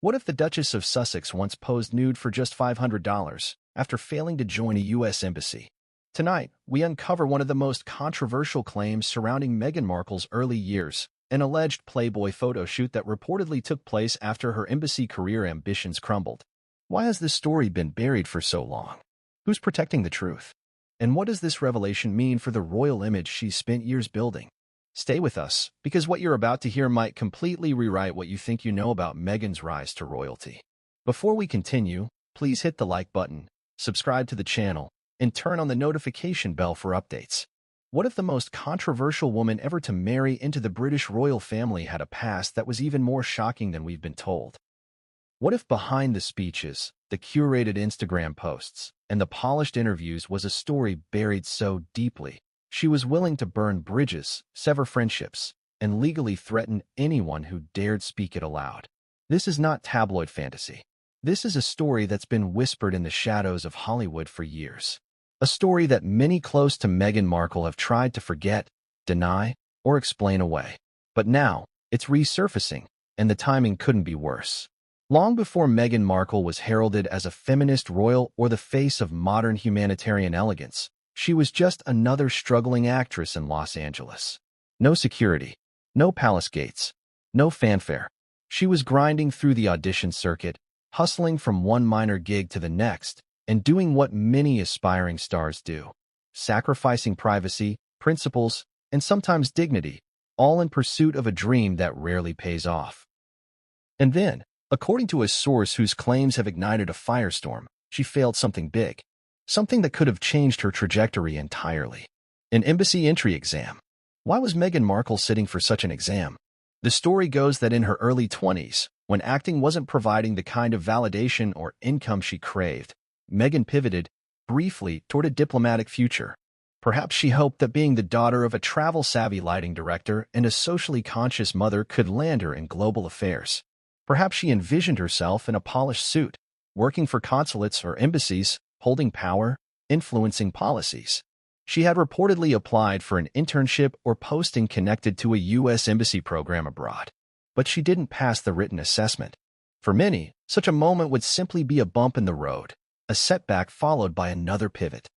What if the Duchess of Sussex once posed nude for just $500 after failing to join a U.S. embassy? Tonight, we uncover one of the most controversial claims surrounding Meghan Markle's early years, an alleged Playboy photoshoot that reportedly took place after her embassy career ambitions crumbled. Why has this story been buried for so long? Who's protecting the truth? And what does this revelation mean for the royal image she's spent years building? Stay with us, because what you're about to hear might completely rewrite what you think you know about Meghan's rise to royalty. Before we continue, please hit the like button, subscribe to the channel, and turn on the notification bell for updates. What if the most controversial woman ever to marry into the British royal family had a past that was even more shocking than we've been told? What if behind the speeches, the curated Instagram posts, and the polished interviews was a story buried so deeply she was willing to burn bridges, sever friendships, and legally threaten anyone who dared speak it aloud? This is not tabloid fantasy. This is a story that's been whispered in the shadows of Hollywood for years. A story that many close to Meghan Markle have tried to forget, deny, or explain away. But now, it's resurfacing, and the timing couldn't be worse. Long before Meghan Markle was heralded as a feminist royal or the face of modern humanitarian elegance, she was just another struggling actress in Los Angeles. No security, no palace gates, no fanfare. She was grinding through the audition circuit, hustling from one minor gig to the next, and doing what many aspiring stars do, sacrificing privacy, principles, and sometimes dignity, all in pursuit of a dream that rarely pays off. And then, according to a source whose claims have ignited a firestorm, she failed something big. Something that could have changed her trajectory entirely. An embassy entry exam. Why was Meghan Markle sitting for such an exam? The story goes that in her early 20s, when acting wasn't providing the kind of validation or income she craved, Meghan pivoted, briefly, toward a diplomatic future. Perhaps she hoped that being the daughter of a travel-savvy lighting director and a socially conscious mother could land her in global affairs. Perhaps she envisioned herself in a polished suit, working for consulates or embassies, holding power, influencing policies. She had reportedly applied for an internship or posting connected to a U.S. embassy program abroad. But she didn't pass the written assessment. For many, such a moment would simply be a bump in the road, a setback followed by another pivot.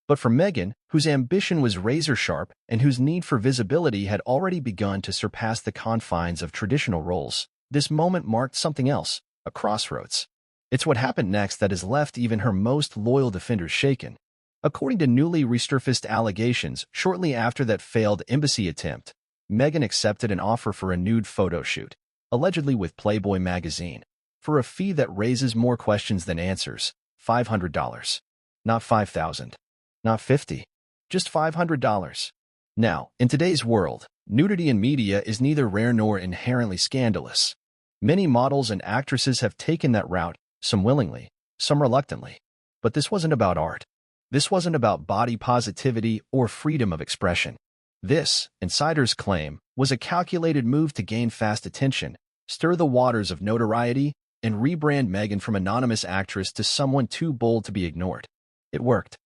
But for Meghan, whose ambition was razor-sharp and whose need for visibility had already begun to surpass the confines of traditional roles, this moment marked something else, a crossroads. It's what happened next that has left even her most loyal defenders shaken. According to newly resurfaced allegations, shortly after that failed embassy attempt, Meghan accepted an offer for a nude photo shoot, allegedly with Playboy Magazine, for a fee that raises more questions than answers, $500. Not $5,000. Not $50. Just $500. Now, in today's world, nudity in media is neither rare nor inherently scandalous. Many models and actresses have taken that route, some willingly, some reluctantly. But this wasn't about art. This wasn't about body positivity or freedom of expression. This, insiders claim, was a calculated move to gain fast attention, stir the waters of notoriety, and rebrand Meghan from anonymous actress to someone too bold to be ignored. It worked.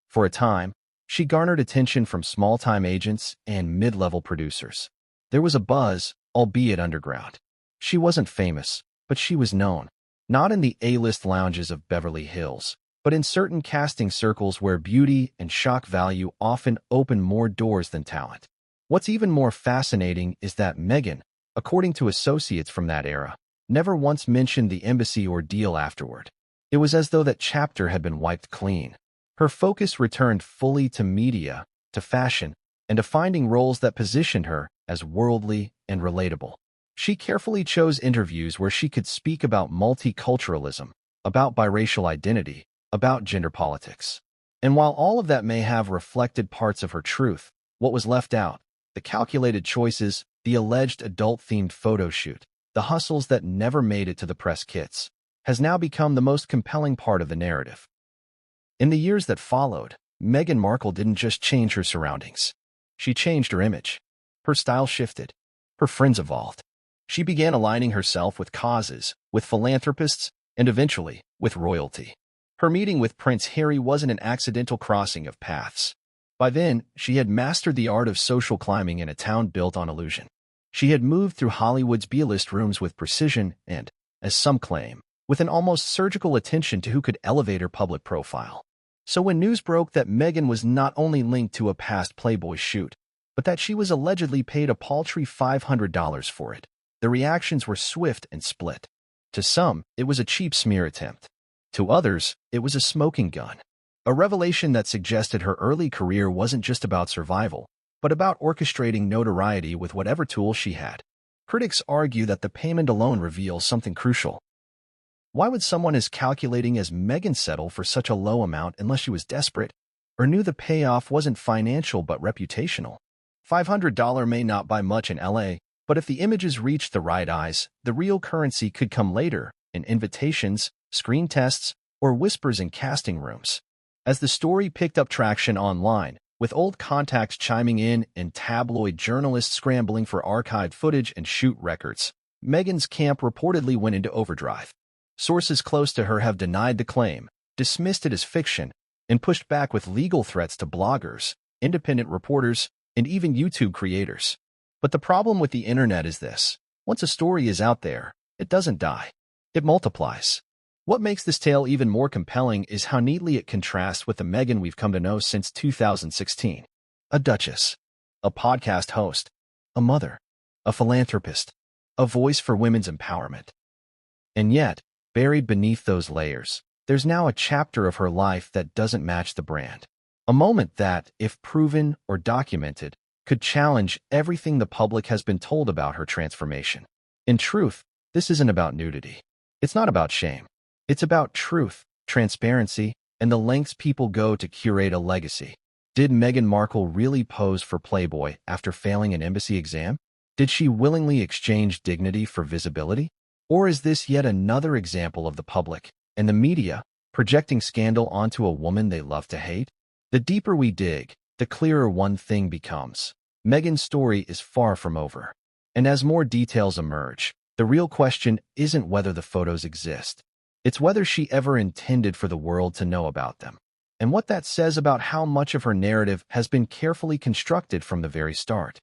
For a time, she garnered attention from small-time agents and mid-level producers. There was a buzz, albeit underground. She wasn't famous, but she was known. Not in the A-list lounges of Beverly Hills, but in certain casting circles where beauty and shock value often open more doors than talent. What's even more fascinating is that Meghan, according to associates from that era, never once mentioned the embassy ordeal afterward. It was as though that chapter had been wiped clean. Her focus returned fully to media, to fashion, and to finding roles that positioned her as worldly and relatable. She carefully chose interviews where she could speak about multiculturalism, about biracial identity, about gender politics. And while all of that may have reflected parts of her truth, what was left out, the calculated choices, the alleged adult-themed photo shoot, the hustles that never made it to the press kits, has now become the most compelling part of the narrative. In the years that followed, Meghan Markle didn't just change her surroundings. She changed her image. Her style shifted. Her friends evolved. She began aligning herself with causes, with philanthropists, and eventually, with royalty. Her meeting with Prince Harry wasn't an accidental crossing of paths. By then, she had mastered the art of social climbing in a town built on illusion. She had moved through Hollywood's B-list rooms with precision and, as some claim, with an almost surgical attention to who could elevate her public profile. So when news broke that Meghan was not only linked to a past Playboy shoot, but that she was allegedly paid a paltry $500 for it, the reactions were swift and split. To some, it was a cheap smear attempt. To others, it was a smoking gun. A revelation that suggested her early career wasn't just about survival, but about orchestrating notoriety with whatever tools she had. Critics argue that the payment alone reveals something crucial. Why would someone as calculating as Meghan settle for such a low amount unless she was desperate, or knew the payoff wasn't financial but reputational? $500 may not buy much in LA, but if the images reached the right eyes, the real currency could come later, in invitations, screen tests, or whispers in casting rooms. As the story picked up traction online, with old contacts chiming in and tabloid journalists scrambling for archived footage and shoot records, Meghan's camp reportedly went into overdrive. Sources close to her have denied the claim, dismissed it as fiction, and pushed back with legal threats to bloggers, independent reporters, and even YouTube creators. But the problem with the internet is this: once a story is out there, it doesn't die. It multiplies. What makes this tale even more compelling is how neatly it contrasts with the Meghan we've come to know since 2016. A duchess, a podcast host, a mother, a philanthropist, a voice for women's empowerment. And yet, buried beneath those layers, there's now a chapter of her life that doesn't match the brand. A moment that, if proven or documented, could challenge everything the public has been told about her transformation. In truth, this isn't about nudity. It's not about shame. It's about truth, transparency, and the lengths people go to curate a legacy. Did Meghan Markle really pose for Playboy after failing an embassy exam? Did she willingly exchange dignity for visibility? Or is this yet another example of the public and the media projecting scandal onto a woman they love to hate? The deeper we dig, the clearer one thing becomes. Meghan's story is far from over. And as more details emerge, the real question isn't whether the photos exist. It's whether she ever intended for the world to know about them, and what that says about how much of her narrative has been carefully constructed from the very start.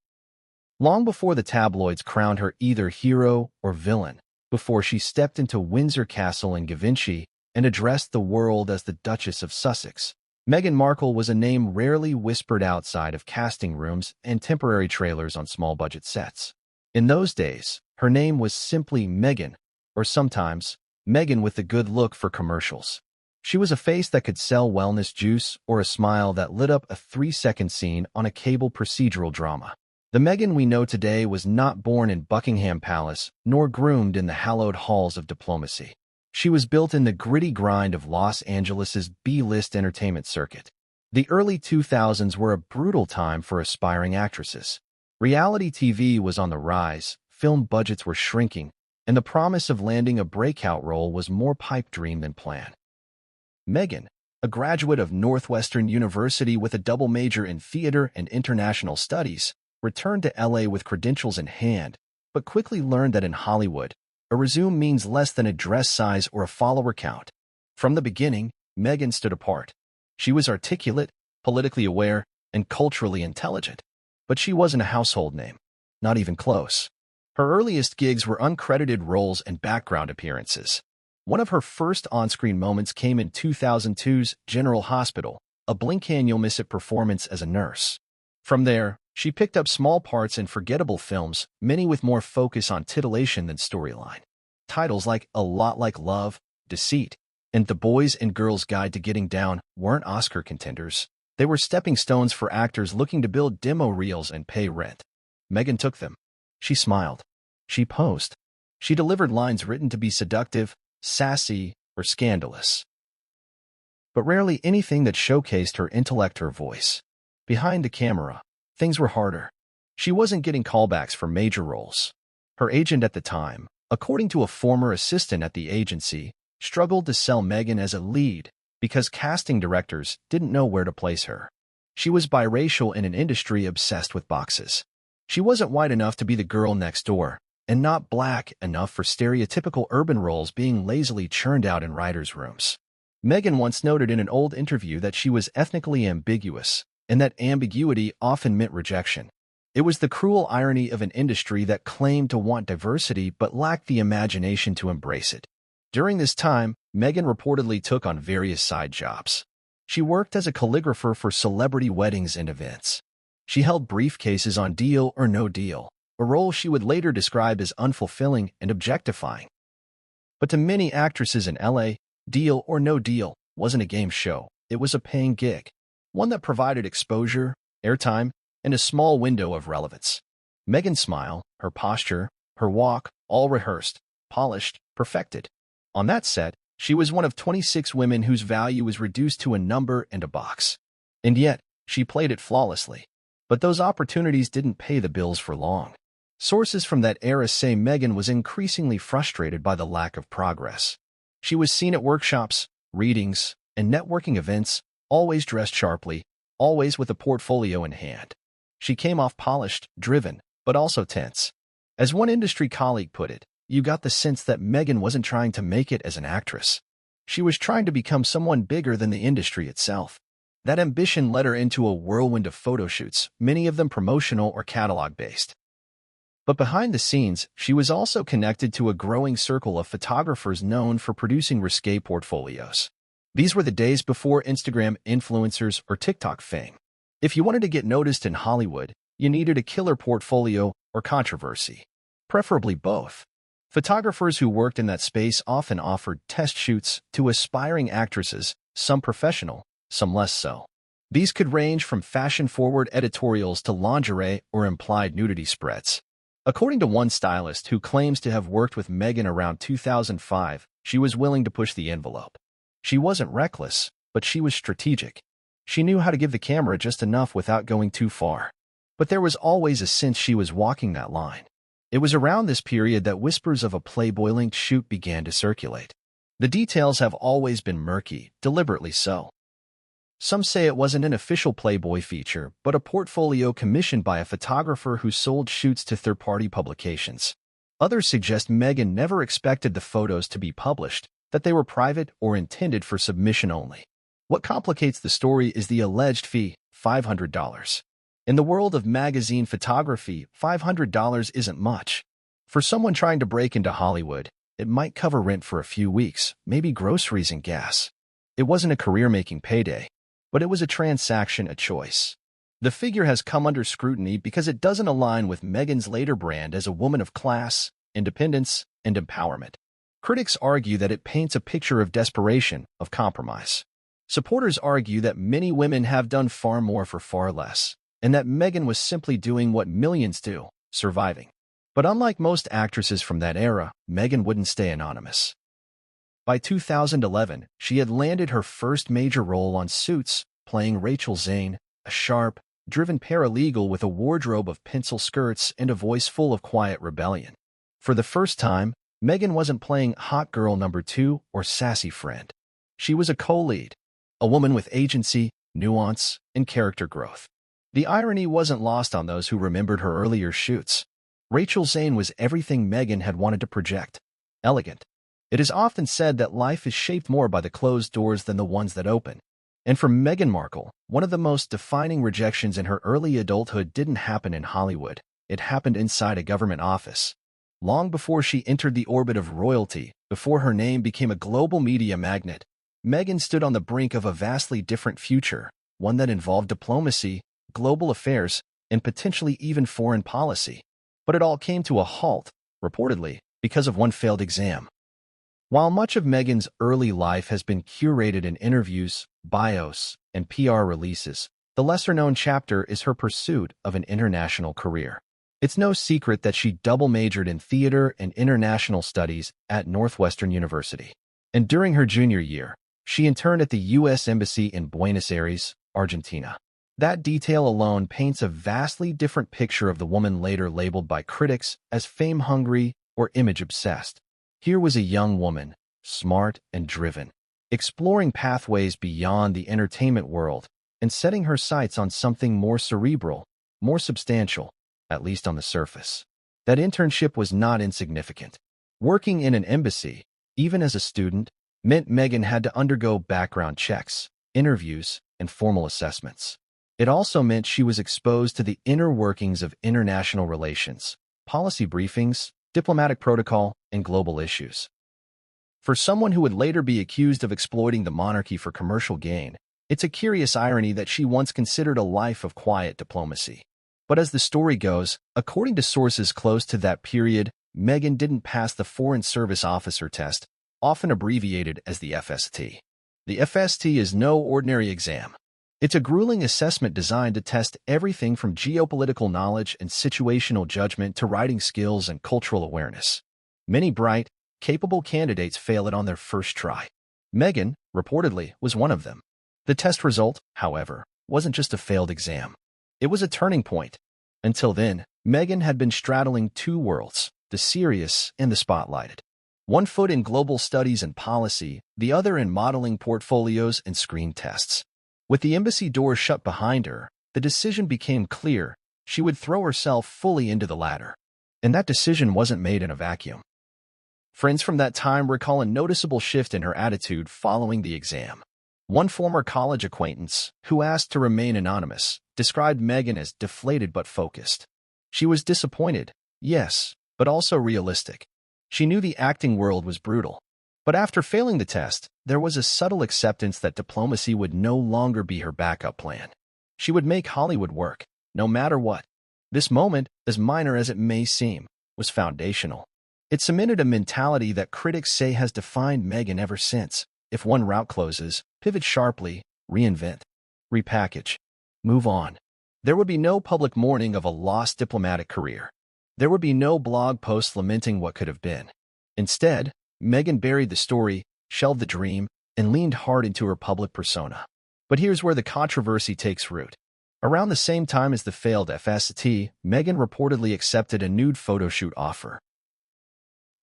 Long before the tabloids crowned her either hero or villain, before she stepped into Windsor Castle in Givenchy and addressed the world as the Duchess of Sussex, Meghan Markle was a name rarely whispered outside of casting rooms and temporary trailers on small-budget sets. In those days, her name was simply Meghan, or sometimes, Meghan with the good look for commercials. She was a face that could sell wellness juice or a smile that lit up a 3-second scene on a cable procedural drama. The Meghan we know today was not born in Buckingham Palace nor groomed in the hallowed halls of diplomacy. She was built in the gritty grind of Los Angeles's B-list entertainment circuit. The early 2000s were a brutal time for aspiring actresses. Reality TV was on the rise, film budgets were shrinking, and the promise of landing a breakout role was more pipe dream than plan. Meghan, a graduate of Northwestern University with a double major in theater and international studies, returned to LA with credentials in hand, but quickly learned that in Hollywood, a resume means less than a dress size or a follower count. From the beginning, Meghan stood apart. She was articulate, politically aware, and culturally intelligent. But she wasn't a household name. Not even close. Her earliest gigs were uncredited roles and background appearances. One of her first on-screen moments came in 2002's General Hospital, a blink-and-you'll-miss-it performance as a nurse. From there, she picked up small parts in forgettable films, many with more focus on titillation than storyline. Titles like A Lot Like Love, Deceit, and The Boys and Girls Guide to Getting Down weren't Oscar contenders. They were stepping stones for actors looking to build demo reels and pay rent. Meghan took them. She smiled. She posed. She delivered lines written to be seductive, sassy, or scandalous. But rarely anything that showcased her intellect or voice. Behind the camera, things were harder. She wasn't getting callbacks for major roles. Her agent at the time, according to a former assistant at the agency, struggled to sell Meghan as a lead because casting directors didn't know where to place her. She was biracial in an industry obsessed with boxes. She wasn't white enough to be the girl next door, and not black enough for stereotypical urban roles being lazily churned out in writers' rooms. Meghan once noted in an old interview that she was ethnically ambiguous, and that ambiguity often meant rejection. It was the cruel irony of an industry that claimed to want diversity but lacked the imagination to embrace it. During this time, Meghan reportedly took on various side jobs. She worked as a calligrapher for celebrity weddings and events. She held briefcases on Deal or No Deal, a role she would later describe as unfulfilling and objectifying. But to many actresses in LA, Deal or No Deal wasn't a game show. It was a paying gig, one that provided exposure, airtime, and a small window of relevance. Meghan's smile, her posture, her walk, all rehearsed, polished, perfected. On that set, she was one of 26 women whose value was reduced to a number and a box. And yet, she played it flawlessly. But those opportunities didn't pay the bills for long. Sources from that era say Meghan was increasingly frustrated by the lack of progress. She was seen at workshops, readings, and networking events, always dressed sharply, always with a portfolio in hand. She came off polished, driven, but also tense. As one industry colleague put it, you got the sense that Meghan wasn't trying to make it as an actress. She was trying to become someone bigger than the industry itself. That ambition led her into a whirlwind of photoshoots, many of them promotional or catalog-based. But behind the scenes, she was also connected to a growing circle of photographers known for producing risque portfolios. These were the days before Instagram influencers or TikTok fame. If you wanted to get noticed in Hollywood, you needed a killer portfolio or controversy, preferably both. Photographers who worked in that space often offered test shoots to aspiring actresses, some professional, some less so. These could range from fashion-forward editorials to lingerie or implied nudity spreads. According to one stylist who claims to have worked with Meghan around 2005, she was willing to push the envelope. She wasn't reckless, but she was strategic. She knew how to give the camera just enough without going too far. But there was always a sense she was walking that line. It was around this period that whispers of a Playboy-linked shoot began to circulate. The details have always been murky, deliberately so. Some say it wasn't an official Playboy feature, but a portfolio commissioned by a photographer who sold shoots to third-party publications. Others suggest Meghan never expected the photos to be published, that they were private or intended for submission only. What complicates the story is the alleged fee, $500. In the world of magazine photography, $500 isn't much. For someone trying to break into Hollywood, it might cover rent for a few weeks, maybe groceries and gas. It wasn't a career-making payday, but it was a transaction, a choice. The figure has come under scrutiny because it doesn't align with Meghan's later brand as a woman of class, independence, and empowerment. Critics argue that it paints a picture of desperation, of compromise. Supporters argue that many women have done far more for far less, and that Meghan was simply doing what millions do, surviving. But unlike most actresses from that era, Meghan wouldn't stay anonymous. By 2011, she had landed her first major role on Suits, playing Rachel Zane, a sharp, driven paralegal with a wardrobe of pencil skirts and a voice full of quiet rebellion. For the first time, Meghan wasn't playing hot girl number 2 or sassy friend. She was a co-lead, a woman with agency, nuance, and character growth. The irony wasn't lost on those who remembered her earlier shoots. Rachel Zane was everything Meghan had wanted to project. Elegant. It is often said that life is shaped more by the closed doors than the ones that open. And for Meghan Markle, one of the most defining rejections in her early adulthood didn't happen in Hollywood. It happened inside a government office. Long before she entered the orbit of royalty, before her name became a global media magnet, Meghan stood on the brink of a vastly different future, one that involved diplomacy, global affairs, and potentially even foreign policy. But it all came to a halt, reportedly, because of one failed exam. While much of Meghan's early life has been curated in interviews, bios, and PR releases, the lesser-known chapter is her pursuit of an international career. It's no secret that she double-majored in theater and international studies at Northwestern University. And during her junior year, she interned at the U.S. Embassy in Buenos Aires, Argentina. That detail alone paints a vastly different picture of the woman later labeled by critics as fame-hungry or image-obsessed. Here was a young woman, smart and driven, exploring pathways beyond the entertainment world and setting her sights on something more cerebral, more substantial, at least on the surface. That internship was not insignificant. Working in an embassy, even as a student, meant Meghan had to undergo background checks, interviews, and formal assessments. It also meant she was exposed to the inner workings of international relations, policy briefings, diplomatic protocol, and global issues. For someone who would later be accused of exploiting the monarchy for commercial gain, it's a curious irony that she once considered a life of quiet diplomacy. But as the story goes, according to sources close to that period, Meghan didn't pass the Foreign Service Officer test, often abbreviated as the FST. The FST is no ordinary exam. It's a grueling assessment designed to test everything from geopolitical knowledge and situational judgment to writing skills and cultural awareness. Many bright, capable candidates fail it on their first try. Meghan, reportedly, was one of them. The test result, however, wasn't just a failed exam. It was a turning point. Until then, Meghan had been straddling two worlds, the serious and the spotlighted. One foot in global studies and policy, the other in modeling portfolios and screen tests. With the embassy doors shut behind her, the decision became clear: she would throw herself fully into the latter. And that decision wasn't made in a vacuum. Friends from that time recall a noticeable shift in her attitude following the exam. One former college acquaintance, who asked to remain anonymous, described Meghan as deflated but focused. She was disappointed, yes, but also realistic. She knew the acting world was brutal. But after failing the test, there was a subtle acceptance that diplomacy would no longer be her backup plan. She would make Hollywood work, no matter what. This moment, as minor as it may seem, was foundational. It cemented a mentality that critics say has defined Meghan ever since. If one route closes, pivot sharply, reinvent, repackage, move on. There would be no public mourning of a lost diplomatic career. There would be no blog posts lamenting what could have been. Instead, Meghan buried the story, shelved the dream, and leaned hard into her public persona. But here's where the controversy takes root. Around the same time as the failed FST, Meghan reportedly accepted a nude photoshoot offer,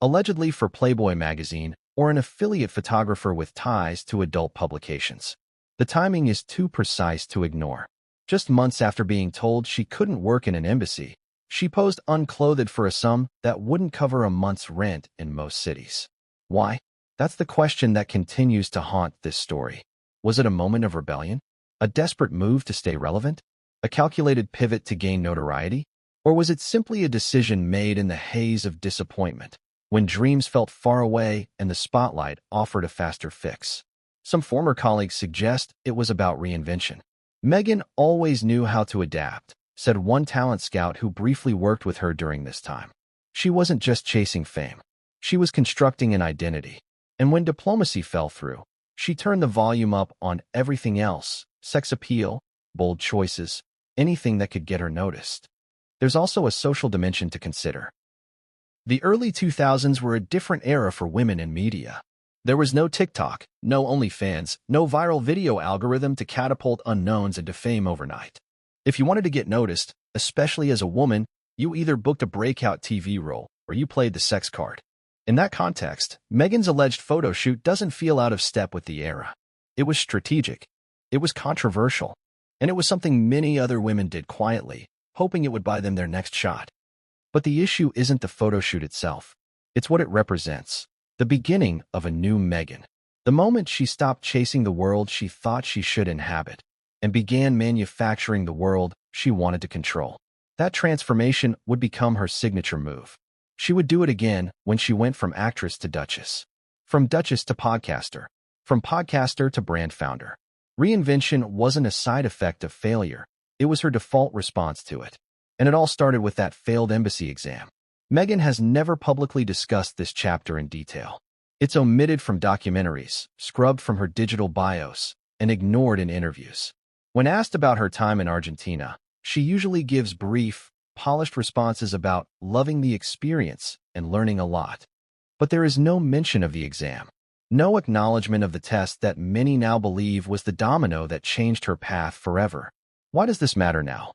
allegedly for Playboy Magazine or an affiliate photographer with ties to adult publications. The timing is too precise to ignore. Just months after being told she couldn't work in an embassy, she posed unclothed for a sum that wouldn't cover a month's rent in most cities. Why? That's the question that continues to haunt this story. Was it a moment of rebellion? A desperate move to stay relevant? A calculated pivot to gain notoriety? Or was it simply a decision made in the haze of disappointment, when dreams felt far away and the spotlight offered a faster fix? Some former colleagues suggest it was about reinvention. Meghan always knew how to adapt, said one talent scout who briefly worked with her during this time. She wasn't just chasing fame. She was constructing an identity. And when diplomacy fell through, she turned the volume up on everything else: sex appeal, bold choices, anything that could get her noticed. There's also a social dimension to consider. The early 2000s were a different era for women in media. There was no TikTok, no OnlyFans, no viral video algorithm to catapult unknowns into fame overnight. If you wanted to get noticed, especially as a woman, you either booked a breakout TV role or you played the sex card. In that context, Meghan's alleged photoshoot doesn't feel out of step with the era. It was strategic, it was controversial, and it was something many other women did quietly, hoping it would buy them their next shot. But the issue isn't the photoshoot itself. It's what it represents. The beginning of a new Meghan. The moment she stopped chasing the world she thought she should inhabit and began manufacturing the world she wanted to control. That transformation would become her signature move. She would do it again when she went from actress to duchess, from duchess to podcaster, from podcaster to brand founder. Reinvention wasn't a side effect of failure. It was her default response to it. And it all started with that failed embassy exam. Meghan has never publicly discussed this chapter in detail. It's omitted from documentaries, scrubbed from her digital bios, and ignored in interviews. When asked about her time in Argentina, she usually gives brief, polished responses about loving the experience and learning a lot. But there is no mention of the exam. No acknowledgement of the test that many now believe was the domino that changed her path forever. Why does this matter now?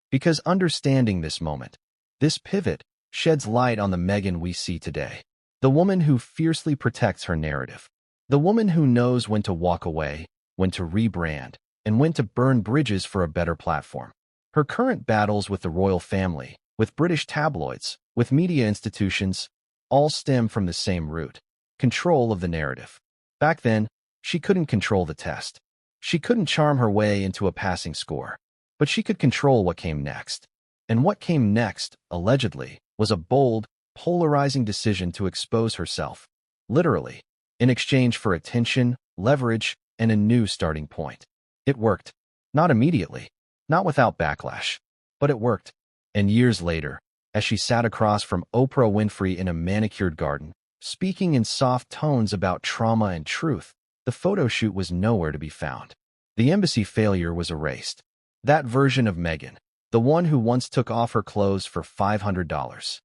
Because understanding this moment, this pivot, sheds light on the Meghan we see today. The woman who fiercely protects her narrative. The woman who knows when to walk away, when to rebrand, and when to burn bridges for a better platform. Her current battles with the royal family, with British tabloids, with media institutions, all stem from the same root: control of the narrative. Back then, she couldn't control the test. She couldn't charm her way into a passing score, but she could control what came next. And what came next, allegedly, was a bold, polarizing decision to expose herself, literally, in exchange for attention, leverage, and a new starting point. It worked. Not immediately, not without backlash, but it worked. And years later, as she sat across from Oprah Winfrey in a manicured garden, speaking in soft tones about trauma and truth, the photo shoot was nowhere to be found. The embassy failure was erased. That version of Meghan, the one who once took off her clothes for $500,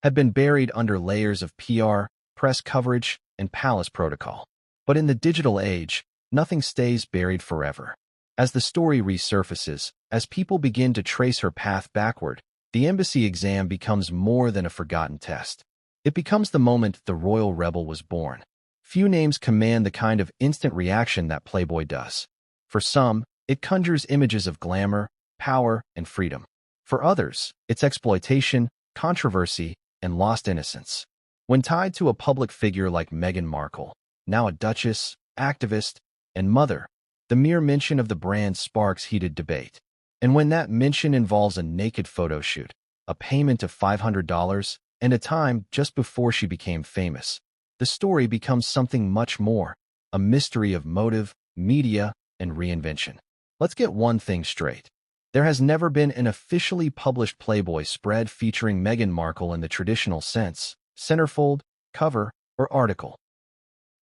had been buried under layers of PR, press coverage, and palace protocol. But in the digital age, nothing stays buried forever. As the story resurfaces, as people begin to trace her path backward, the embassy exam becomes more than a forgotten test. It becomes the moment the royal rebel was born. Few names command the kind of instant reaction that Playboy does. For some, it conjures images of glamour, power, and freedom. For others, it's exploitation, controversy, and lost innocence. When tied to a public figure like Meghan Markle, now a duchess, activist, and mother, the mere mention of the brand sparks heated debate. And when that mention involves a naked photo shoot, a payment of $500, and a time just before she became famous, the story becomes something much more, a mystery of motive, media, and reinvention. Let's get one thing straight. There has never been an officially published Playboy spread featuring Meghan Markle in the traditional sense, centerfold, cover, or article.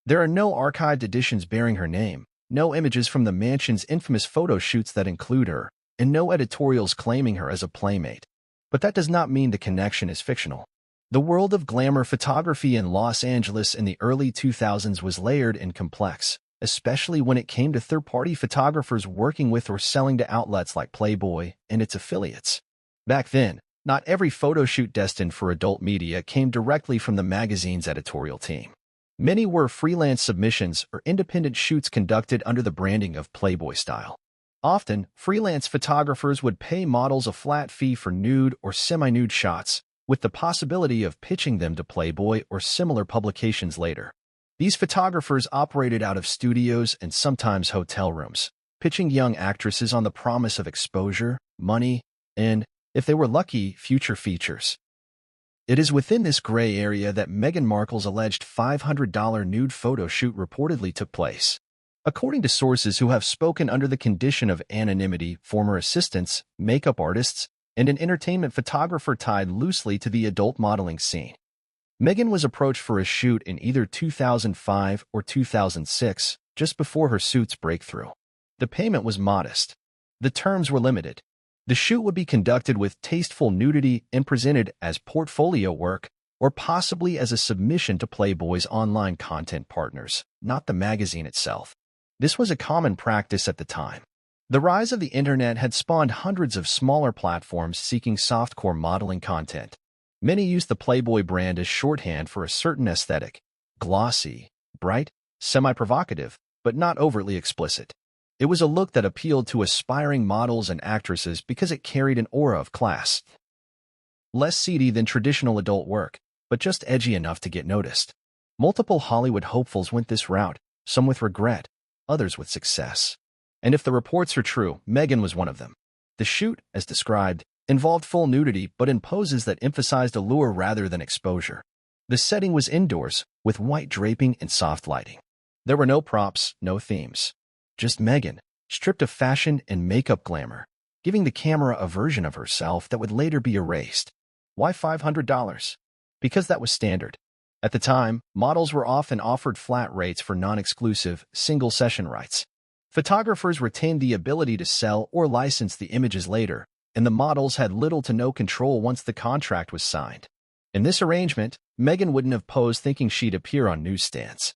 There are no archived editions bearing her name, no images from the mansion's infamous photo shoots that include her, and no editorials claiming her as a playmate. But that does not mean the connection is fictional. The world of glamour photography in Los Angeles in the early 2000s was layered and complex, especially when it came to third-party photographers working with or selling to outlets like Playboy and its affiliates. Back then, not every photo shoot destined for adult media came directly from the magazine's editorial team. Many were freelance submissions or independent shoots conducted under the branding of Playboy style. Often, freelance photographers would pay models a flat fee for nude or semi-nude shots, with the possibility of pitching them to Playboy or similar publications later. These photographers operated out of studios and sometimes hotel rooms, pitching young actresses on the promise of exposure, money, and, if they were lucky, future features. It is within this gray area that Meghan Markle's alleged $500 nude photo shoot reportedly took place. According to sources who have spoken under the condition of anonymity, former assistants, makeup artists, and an entertainment photographer tied loosely to the adult modeling scene, Meghan was approached for a shoot in either 2005 or 2006, just before her suit's breakthrough. The payment was modest. The terms were limited. The shoot would be conducted with tasteful nudity and presented as portfolio work, or possibly as a submission to Playboy's online content partners, not the magazine itself. This was a common practice at the time. The rise of the internet had spawned hundreds of smaller platforms seeking softcore modeling content. Many used the Playboy brand as shorthand for a certain aesthetic: glossy, bright, semi-provocative, but not overtly explicit. It was a look that appealed to aspiring models and actresses because it carried an aura of class. Less seedy than traditional adult work, but just edgy enough to get noticed. Multiple Hollywood hopefuls went this route, some with regret, others with success. And if the reports are true, Meghan was one of them. The shoot, as described, involved full nudity but in poses that emphasized allure rather than exposure. The setting was indoors, with white draping and soft lighting. There were no props, no themes. Just Meghan, stripped of fashion and makeup glamour, giving the camera a version of herself that would later be erased. Why $500? Because that was standard. At the time, models were often offered flat rates for non-exclusive, single-session rights. Photographers retained the ability to sell or license the images later, and the models had little to no control once the contract was signed. In this arrangement, Meghan wouldn't have posed thinking she'd appear on newsstands.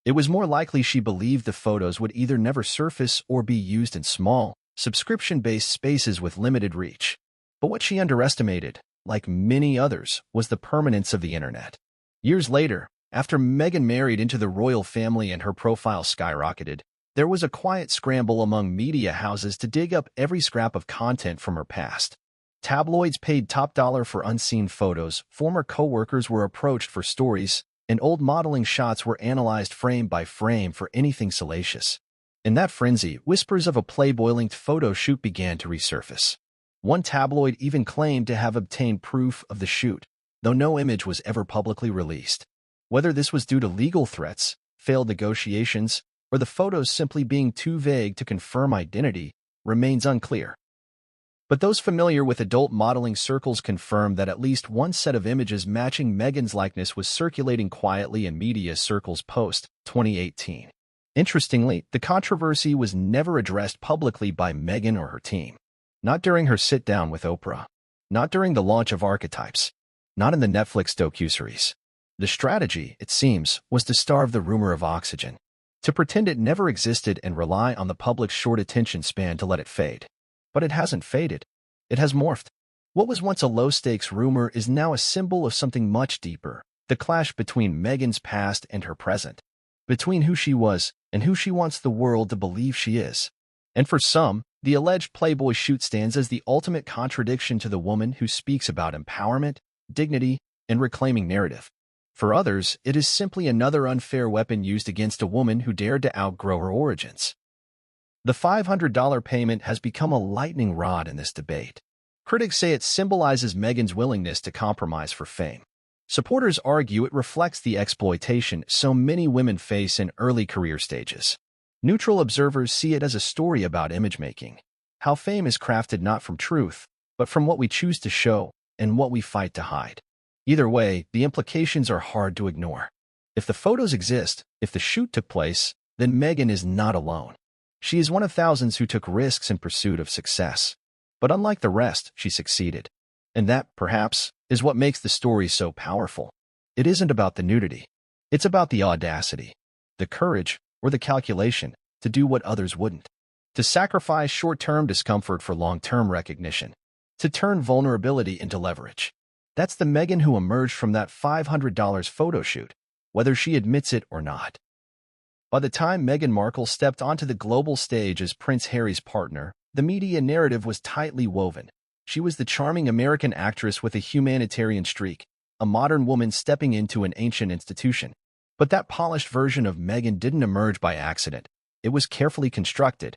It was more likely she believed the photos would either never surface or be used in small, subscription-based spaces with limited reach. But what she underestimated, like many others, was the permanence of the internet. Years later, after Meghan married into the royal family and her profile skyrocketed, there was a quiet scramble among media houses to dig up every scrap of content from her past. Tabloids paid top dollar for unseen photos, former co-workers were approached for stories, and old modeling shots were analyzed frame by frame for anything salacious. In that frenzy, whispers of a Playboy-linked photo shoot began to resurface. One tabloid even claimed to have obtained proof of the shoot, though no image was ever publicly released. Whether this was due to legal threats, failed negotiations, or the photos simply being too vague to confirm identity remains unclear. But those familiar with adult modeling circles confirmed that at least one set of images matching Meghan's likeness was circulating quietly in media circles post-2018. Interestingly, the controversy was never addressed publicly by Meghan or her team. Not during her sit-down with Oprah. Not during the launch of Archetypes. Not in the Netflix docuseries. The strategy, it seems, was to starve the rumor of oxygen. To pretend it never existed and rely on the public's short attention span to let it fade. But it hasn't faded. It has morphed. What was once a low-stakes rumor is now a symbol of something much deeper, the clash between Meghan's past and her present, between who she was and who she wants the world to believe she is. And for some, the alleged Playboy shoot stands as the ultimate contradiction to the woman who speaks about empowerment, dignity, and reclaiming narrative. For others, it is simply another unfair weapon used against a woman who dared to outgrow her origins. The $500 payment has become a lightning rod in this debate. Critics say it symbolizes Meghan's willingness to compromise for fame. Supporters argue it reflects the exploitation so many women face in early career stages. Neutral observers see it as a story about image-making, how fame is crafted not from truth, but from what we choose to show and what we fight to hide. Either way, the implications are hard to ignore. If the photos exist, if the shoot took place, then Meghan is not alone. She is one of thousands who took risks in pursuit of success. But unlike the rest, she succeeded. And that, perhaps, is what makes the story so powerful. It isn't about the nudity. It's about the audacity, the courage, or the calculation to do what others wouldn't. To sacrifice short-term discomfort for long-term recognition. To turn vulnerability into leverage. That's the Meghan who emerged from that $500 photo shoot, whether she admits it or not. By the time Meghan Markle stepped onto the global stage as Prince Harry's partner, the media narrative was tightly woven. She was the charming American actress with a humanitarian streak, a modern woman stepping into an ancient institution. But that polished version of Meghan didn't emerge by accident. It was carefully constructed,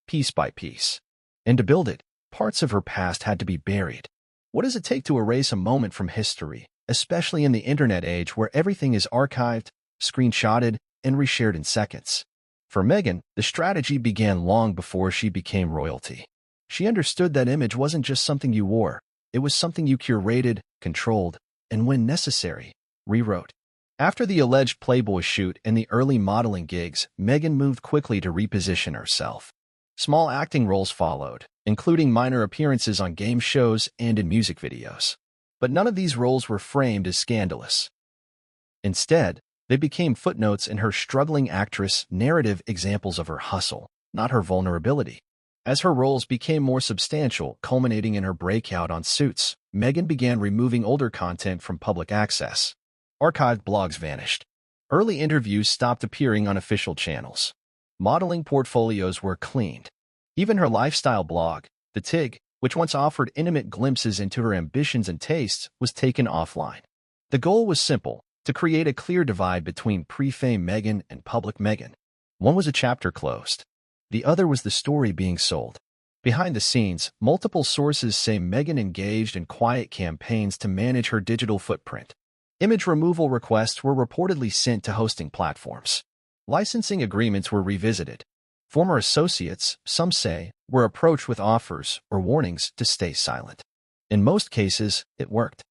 piece by piece. And to build it, parts of her past had to be buried. What does it take to erase a moment from history, especially in the internet age where everything is archived, screenshotted, and reshared in seconds? For Meghan, the strategy began long before she became royalty. She understood that image wasn't just something you wore. It was something you curated, controlled, and when necessary, rewrote. After the alleged Playboy shoot and the early modeling gigs, Meghan moved quickly to reposition herself. Small acting roles followed, including minor appearances on game shows and in music videos. But none of these roles were framed as scandalous. Instead, they became footnotes in her struggling actress narrative, examples of her hustle, not her vulnerability. As her roles became more substantial, culminating in her breakout on Suits, Meghan began removing older content from public access. Archived blogs vanished. Early interviews stopped appearing on official channels. Modeling portfolios were cleaned. Even her lifestyle blog, The Tig, which once offered intimate glimpses into her ambitions and tastes, was taken offline. The goal was simple: to create a clear divide between pre-fame Meghan and public Meghan. One was a chapter closed. The other was the story being sold. Behind the scenes, multiple sources say Meghan engaged in quiet campaigns to manage her digital footprint. Image removal requests were reportedly sent to hosting platforms. Licensing agreements were revisited. Former associates, some say, were approached with offers or warnings to stay silent. In most cases, it worked.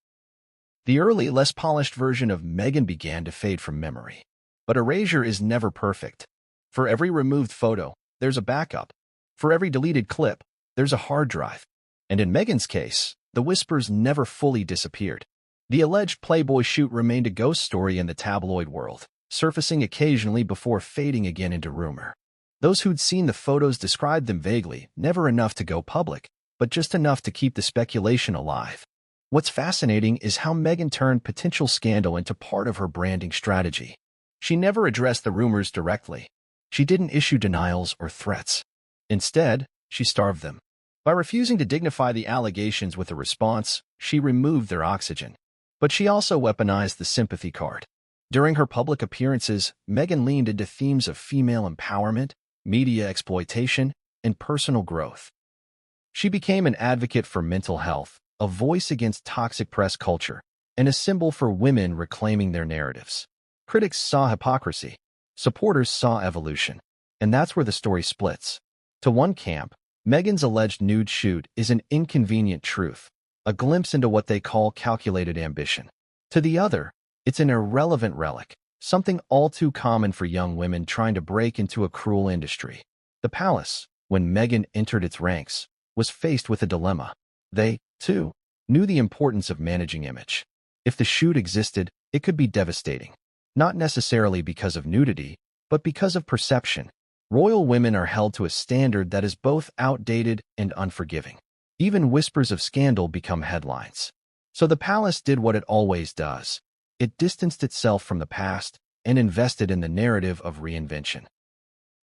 The early, less polished version of Meghan began to fade from memory. But erasure is never perfect. For every removed photo, there's a backup. For every deleted clip, there's a hard drive. And in Meghan's case, the whispers never fully disappeared. The alleged Playboy shoot remained a ghost story in the tabloid world, surfacing occasionally before fading again into rumor. Those who'd seen the photos described them vaguely, never enough to go public, but just enough to keep the speculation alive. What's fascinating is how Meghan turned potential scandal into part of her branding strategy. She never addressed the rumors directly. She didn't issue denials or threats. Instead, she starved them. By refusing to dignify the allegations with a response, she removed their oxygen. But she also weaponized the sympathy card. During her public appearances, Meghan leaned into themes of female empowerment, media exploitation, and personal growth. She became an advocate for mental health, a voice against toxic press culture, and a symbol for women reclaiming their narratives. Critics saw hypocrisy. Supporters saw evolution. And that's where the story splits. To one camp, Meghan's alleged nude shoot is an inconvenient truth, a glimpse into what they call calculated ambition. To the other, it's an irrelevant relic, something all too common for young women trying to break into a cruel industry. The palace, when Meghan entered its ranks, was faced with a dilemma. They, too, knew the importance of managing image. If the shoot existed, it could be devastating. Not necessarily because of nudity, but because of perception. Royal women are held to a standard that is both outdated and unforgiving. Even whispers of scandal become headlines. So the palace did what it always does. It distanced itself from the past and invested in the narrative of reinvention.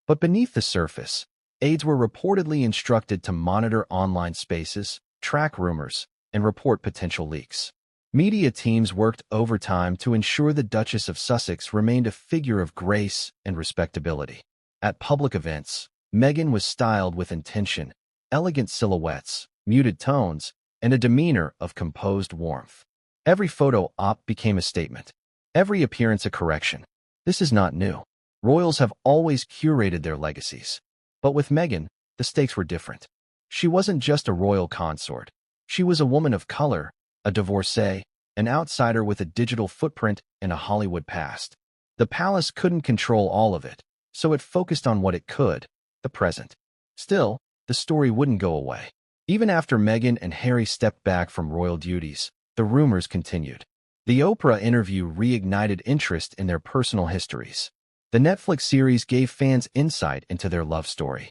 But beneath the surface, aides were reportedly instructed to monitor online spaces, track rumors, and report potential leaks. Media teams worked overtime to ensure the Duchess of Sussex remained a figure of grace and respectability. At public events, Meghan was styled with intention, elegant silhouettes, muted tones, and a demeanor of composed warmth. Every photo op became a statement. Every appearance a correction. This is not new. Royals have always curated their legacies. But with Meghan, the stakes were different. She wasn't just a royal consort. She was a woman of color, a divorcee, an outsider with a digital footprint and a Hollywood past. The palace couldn't control all of it, so it focused on what it could, the present. Still, the story wouldn't go away. Even after Meghan and Harry stepped back from royal duties, the rumors continued. The Oprah interview reignited interest in their personal histories. The Netflix series gave fans insight into their love story.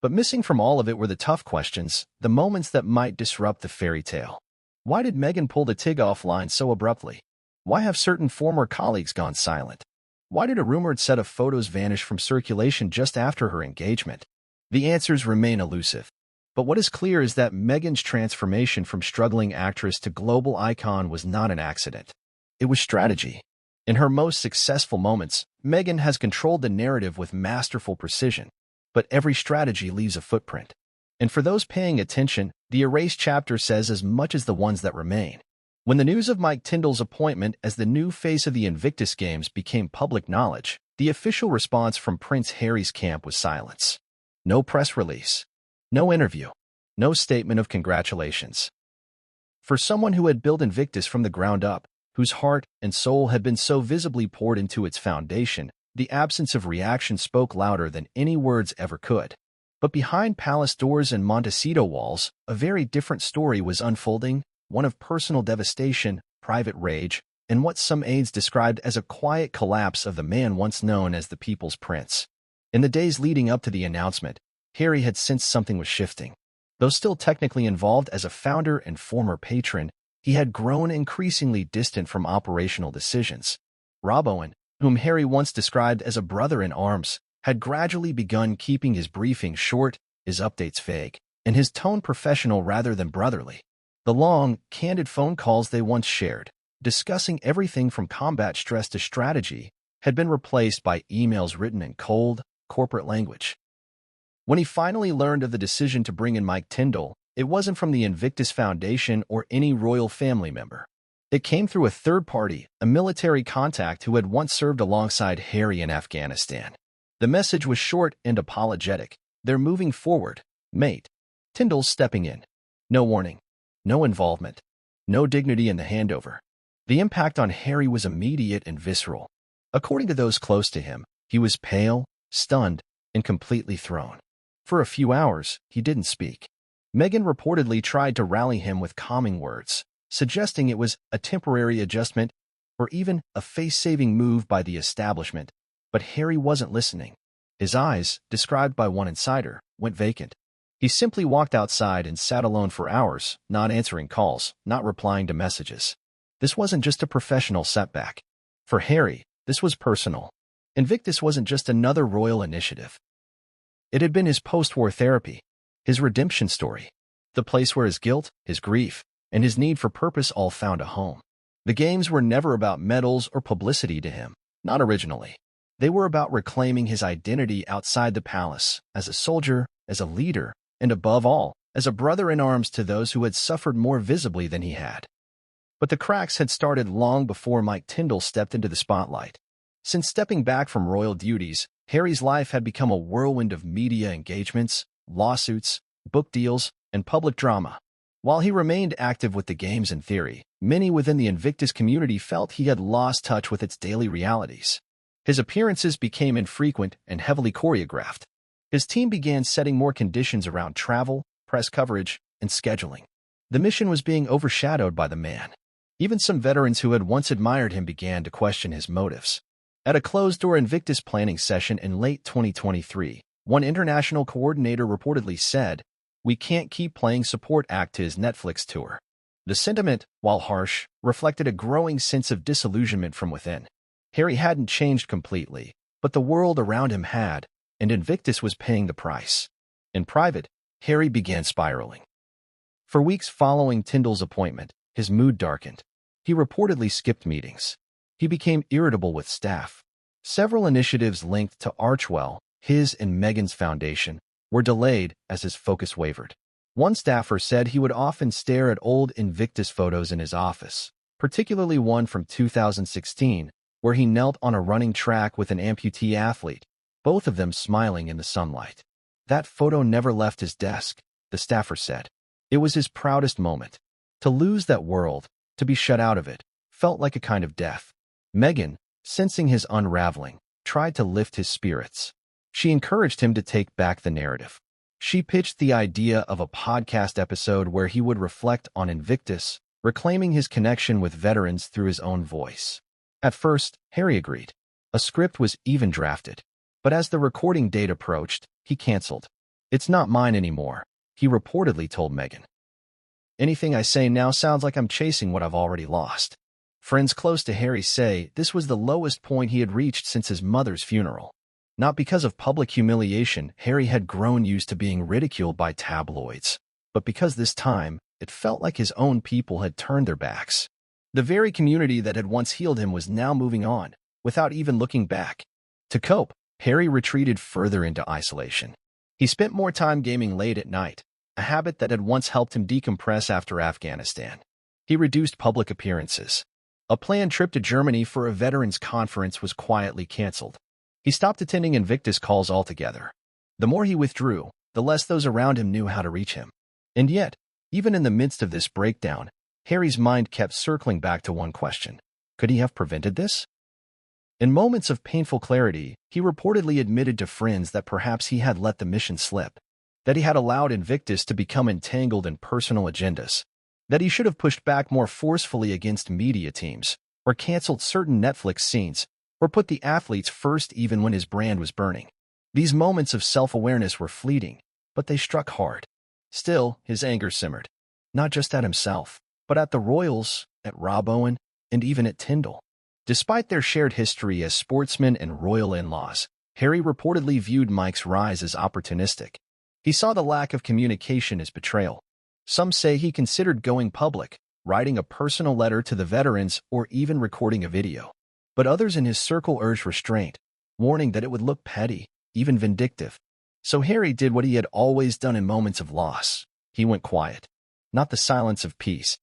But missing from all of it were the tough questions, the moments that might disrupt the fairy tale. Why did Meghan pull the TIG offline so abruptly? Why have certain former colleagues gone silent? Why did a rumored set of photos vanish from circulation just after her engagement? The answers remain elusive. But what is clear is that Meghan's transformation from struggling actress to global icon was not an accident. It was strategy. In her most successful moments, Meghan has controlled the narrative with masterful precision. But every strategy leaves a footprint. And for those paying attention, the erased chapter says as much as the ones that remain. When the news of Mike Tindall's appointment as the new face of the Invictus Games became public knowledge, the official response from Prince Harry's camp was silence. No press release. No interview. No statement of congratulations. For someone who had built Invictus from the ground up, whose heart and soul had been so visibly poured into its foundation, the absence of reaction spoke louder than any words ever could. But behind palace doors and Montecito walls, a very different story was unfolding, one of personal devastation, private rage, and what some aides described as a quiet collapse of the man once known as the People's Prince. In the days leading up to the announcement, Harry had sensed something was shifting. Though still technically involved as a founder and former patron, he had grown increasingly distant from operational decisions. Rob Owen, whom Harry once described as a brother in arms, had gradually begun keeping his briefings short, his updates vague, and his tone professional rather than brotherly. The long, candid phone calls they once shared, discussing everything from combat stress to strategy, had been replaced by emails written in cold, corporate language. When he finally learned of the decision to bring in Mike Tindall, it wasn't from the Invictus Foundation or any royal family member. It came through a third party, a military contact who had once served alongside Harry in Afghanistan. The message was short and apologetic. They're moving forward, mate. Tindall's stepping in. No warning. No involvement. No dignity in the handover. The impact on Harry was immediate and visceral. According to those close to him, he was pale, stunned, and completely thrown. For a few hours, he didn't speak. Meghan reportedly tried to rally him with calming words, suggesting it was a temporary adjustment or even a face-saving move by the establishment. But Harry wasn't listening. His eyes, described by one insider, went vacant. He simply walked outside and sat alone for hours, not answering calls, not replying to messages. This wasn't just a professional setback. For Harry, this was personal. Invictus wasn't just another royal initiative. It had been his post-war therapy, his redemption story, the place where his guilt, his grief, and his need for purpose all found a home. The games were never about medals or publicity to him, not originally. They were about reclaiming his identity outside the palace, as a soldier, as a leader, and above all, as a brother-in-arms to those who had suffered more visibly than he had. But the cracks had started long before Mike Tyndall stepped into the spotlight. Since stepping back from royal duties, Harry's life had become a whirlwind of media engagements, lawsuits, book deals, and public drama. While he remained active with the games in theory, many within the Invictus community felt he had lost touch with its daily realities. His appearances became infrequent and heavily choreographed. His team began setting more conditions around travel, press coverage, and scheduling. The mission was being overshadowed by the man. Even some veterans who had once admired him began to question his motives. At a closed-door Invictus planning session in late 2023, one international coordinator reportedly said, "We can't keep playing support act to his Netflix tour." The sentiment, while harsh, reflected a growing sense of disillusionment from within. Harry hadn't changed completely, but the world around him had, and Invictus was paying the price. In private, Harry began spiraling. For weeks following Tyndall's appointment, his mood darkened. He reportedly skipped meetings. He became irritable with staff. Several initiatives linked to Archewell, his and Meghan's foundation, were delayed as his focus wavered. One staffer said he would often stare at old Invictus photos in his office, particularly one from 2016, where he knelt on a running track with an amputee athlete, both of them smiling in the sunlight. That photo never left his desk, the staffer said. It was his proudest moment. To lose that world, to be shut out of it, felt like a kind of death. Meghan, sensing his unraveling, tried to lift his spirits. She encouraged him to take back the narrative. She pitched the idea of a podcast episode where he would reflect on Invictus, reclaiming his connection with veterans through his own voice. At first, Harry agreed. A script was even drafted. But as the recording date approached, he canceled. "It's not mine anymore," he reportedly told Meghan. "Anything I say now sounds like I'm chasing what I've already lost." Friends close to Harry say this was the lowest point he had reached since his mother's funeral. Not because of public humiliation, Harry had grown used to being ridiculed by tabloids, but because this time, it felt like his own people had turned their backs. The very community that had once healed him was now moving on, without even looking back. To cope, Harry retreated further into isolation. He spent more time gaming late at night, a habit that had once helped him decompress after Afghanistan. He reduced public appearances. A planned trip to Germany for a veterans conference was quietly canceled. He stopped attending Invictus calls altogether. The more he withdrew, the less those around him knew how to reach him. And yet, even in the midst of this breakdown, Harry's mind kept circling back to one question. Could he have prevented this? In moments of painful clarity, he reportedly admitted to friends that perhaps he had let the mission slip, that he had allowed Invictus to become entangled in personal agendas, that he should have pushed back more forcefully against media teams, or canceled certain Netflix scenes, or put the athletes first even when his brand was burning. These moments of self-awareness were fleeting, but they struck hard. Still, his anger simmered, not just at himself, but at the royals, at Rob Owen, and even at Tyndall. Despite their shared history as sportsmen and royal in-laws, Harry reportedly viewed Mike's rise as opportunistic. He saw the lack of communication as betrayal. Some say he considered going public, writing a personal letter to the veterans, or even recording a video. But others in his circle urged restraint, warning that it would look petty, even vindictive. So Harry did what he had always done in moments of loss. He went quiet. Not the silence of peace,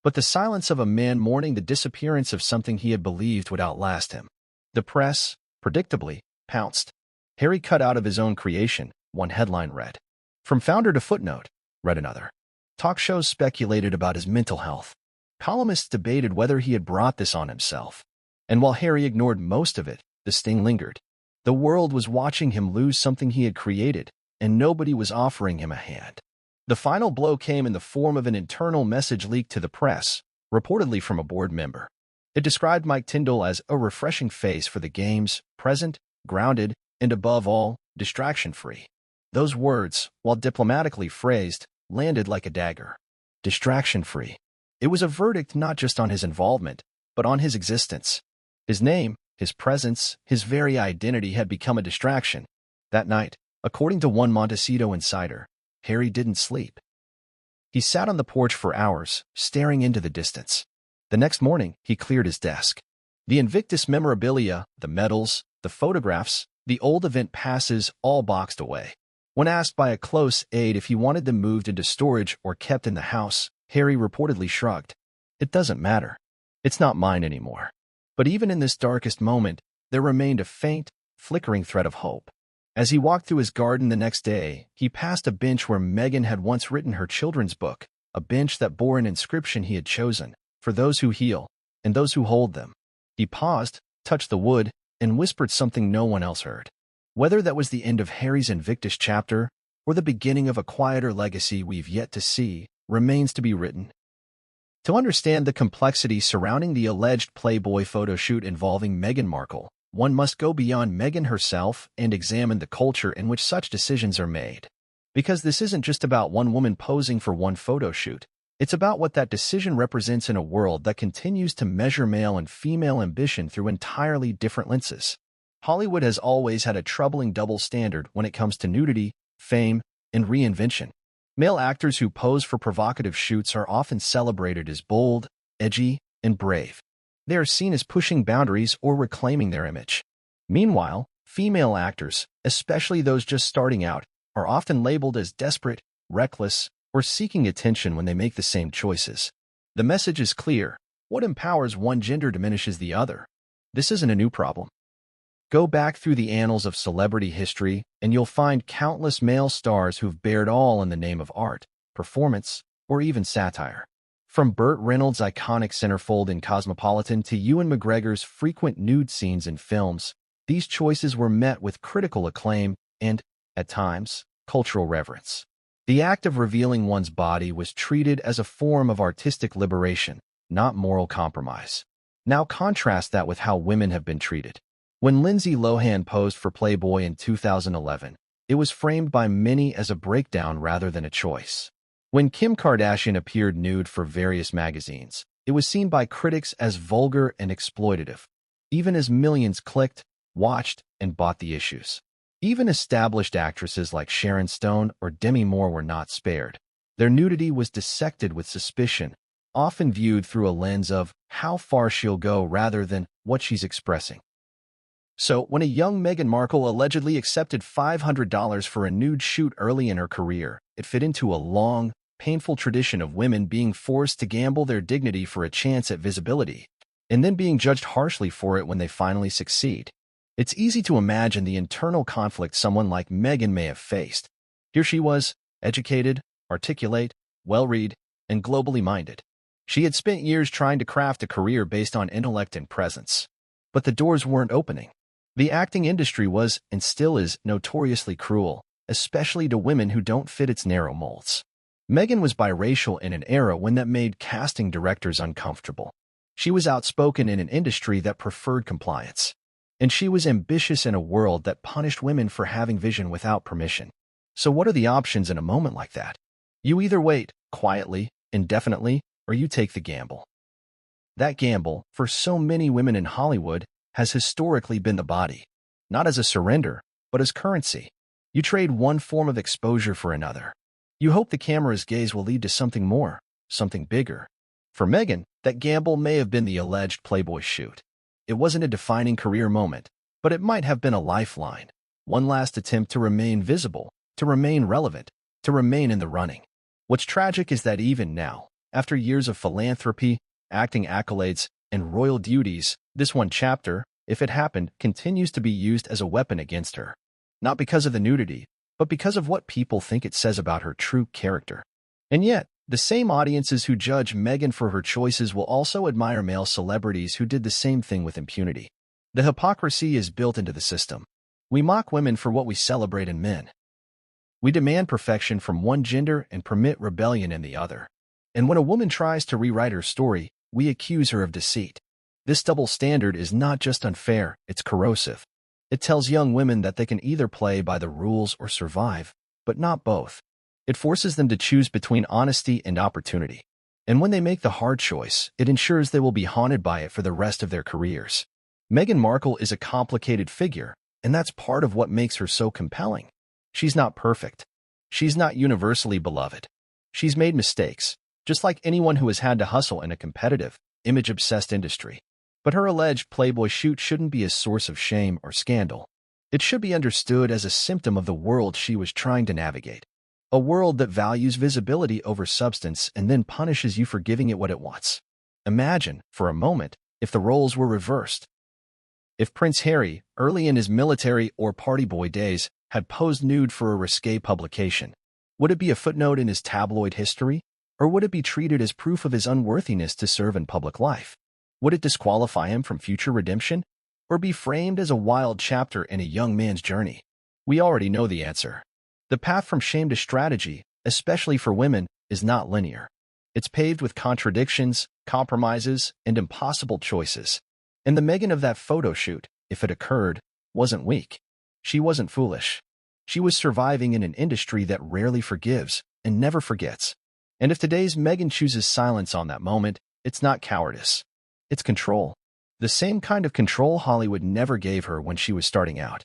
but the silence of a man mourning the disappearance of something he had believed would outlast him. The press, predictably, pounced. Harry cut out of his own creation, one headline read. From founder to footnote, read another. Talk shows speculated about his mental health. Columnists debated whether he had brought this on himself. And while Harry ignored most of it, the sting lingered. The world was watching him lose something he had created, and nobody was offering him a hand. The final blow came in the form of an internal message leaked to the press, reportedly from a board member. It described Mike Tyndall as a refreshing face for the games, present, grounded, and above all, distraction-free. Those words, while diplomatically phrased, landed like a dagger. Distraction-free. It was a verdict not just on his involvement, but on his existence. His name, his presence, his very identity had become a distraction. That night, according to one Montecito insider, Harry didn't sleep. He sat on the porch for hours, staring into the distance. The next morning, he cleared his desk. The Invictus memorabilia, the medals, the photographs, the old event passes all boxed away. When asked by a close aide if he wanted them moved into storage or kept in the house, Harry reportedly shrugged. "It doesn't matter. It's not mine anymore." But even in this darkest moment, there remained a faint, flickering thread of hope. As he walked through his garden the next day, he passed a bench where Meghan had once written her children's book, a bench that bore an inscription he had chosen, "For those who heal, and those who hold them." He paused, touched the wood, and whispered something no one else heard. Whether that was the end of Harry's Invictus chapter, or the beginning of a quieter legacy we've yet to see, remains to be written. To understand the complexity surrounding the alleged Playboy photoshoot involving Meghan Markle, one must go beyond Meghan herself and examine the culture in which such decisions are made. Because this isn't just about one woman posing for one photoshoot, it's about what that decision represents in a world that continues to measure male and female ambition through entirely different lenses. Hollywood has always had a troubling double standard when it comes to nudity, fame, and reinvention. Male actors who pose for provocative shoots are often celebrated as bold, edgy, and brave. They are seen as pushing boundaries or reclaiming their image. Meanwhile, female actors, especially those just starting out, are often labeled as desperate, reckless, or seeking attention when they make the same choices. The message is clear: what empowers one gender diminishes the other. This isn't a new problem. Go back through the annals of celebrity history, and you'll find countless male stars who've bared all in the name of art, performance, or even satire. From Burt Reynolds' iconic centerfold in Cosmopolitan to Ewan McGregor's frequent nude scenes in films, these choices were met with critical acclaim and, at times, cultural reverence. The act of revealing one's body was treated as a form of artistic liberation, not moral compromise. Now contrast that with how women have been treated. When Lindsay Lohan posed for Playboy in 2011, it was framed by many as a breakdown rather than a choice. When Kim Kardashian appeared nude for various magazines, it was seen by critics as vulgar and exploitative, even as millions clicked, watched, and bought the issues. Even established actresses like Sharon Stone or Demi Moore were not spared. Their nudity was dissected with suspicion, often viewed through a lens of how far she'll go rather than what she's expressing. So, when a young Meghan Markle allegedly accepted $500 for a nude shoot early in her career, it fit into a long, painful tradition of women being forced to gamble their dignity for a chance at visibility, and then being judged harshly for it when they finally succeed. It's easy to imagine the internal conflict someone like Meghan may have faced. Here she was, educated, articulate, well-read, and globally minded. She had spent years trying to craft a career based on intellect and presence. But the doors weren't opening. The acting industry was, and still is, notoriously cruel, especially to women who don't fit its narrow molds. Meghan was biracial in an era when that made casting directors uncomfortable. She was outspoken in an industry that preferred compliance. And she was ambitious in a world that punished women for having vision without permission. So what are the options in a moment like that? You either wait, quietly, indefinitely, or you take the gamble. That gamble, for so many women in Hollywood, has historically been the body, not as a surrender, but as currency. You trade one form of exposure for another. You hope the camera's gaze will lead to something more, something bigger. For Meghan, that gamble may have been the alleged Playboy shoot. It wasn't a defining career moment, but it might have been a lifeline, one last attempt to remain visible, to remain relevant, to remain in the running. What's tragic is that even now, after years of philanthropy, acting accolades, and royal duties, this one chapter, if it happened, continues to be used as a weapon against her. Not because of the nudity, but because of what people think it says about her true character. And yet, the same audiences who judge Meghan for her choices will also admire male celebrities who did the same thing with impunity. The hypocrisy is built into the system. We mock women for what we celebrate in men. We demand perfection from one gender and permit rebellion in the other. And when a woman tries to rewrite her story, we accuse her of deceit. This double standard is not just unfair, it's corrosive. It tells young women that they can either play by the rules or survive, but not both. It forces them to choose between honesty and opportunity. And when they make the hard choice, it ensures they will be haunted by it for the rest of their careers. Meghan Markle is a complicated figure, and that's part of what makes her so compelling. She's not perfect. She's not universally beloved. She's made mistakes, just like anyone who has had to hustle in a competitive, image-obsessed industry. But her alleged Playboy shoot shouldn't be a source of shame or scandal. It should be understood as a symptom of the world she was trying to navigate. A world that values visibility over substance and then punishes you for giving it what it wants. Imagine, for a moment, if the roles were reversed. If Prince Harry, early in his military or party boy days, had posed nude for a risque publication, would it be a footnote in his tabloid history? Or would it be treated as proof of his unworthiness to serve in public life? Would it disqualify him from future redemption? Or be framed as a wild chapter in a young man's journey? We already know the answer. The path from shame to strategy, especially for women, is not linear. It's paved with contradictions, compromises, and impossible choices. And the Meghan of that photo shoot, if it occurred, wasn't weak. She wasn't foolish. She was surviving in an industry that rarely forgives and never forgets. And if today's Meghan chooses silence on that moment, it's not cowardice. It's control. The same kind of control Hollywood never gave her when she was starting out.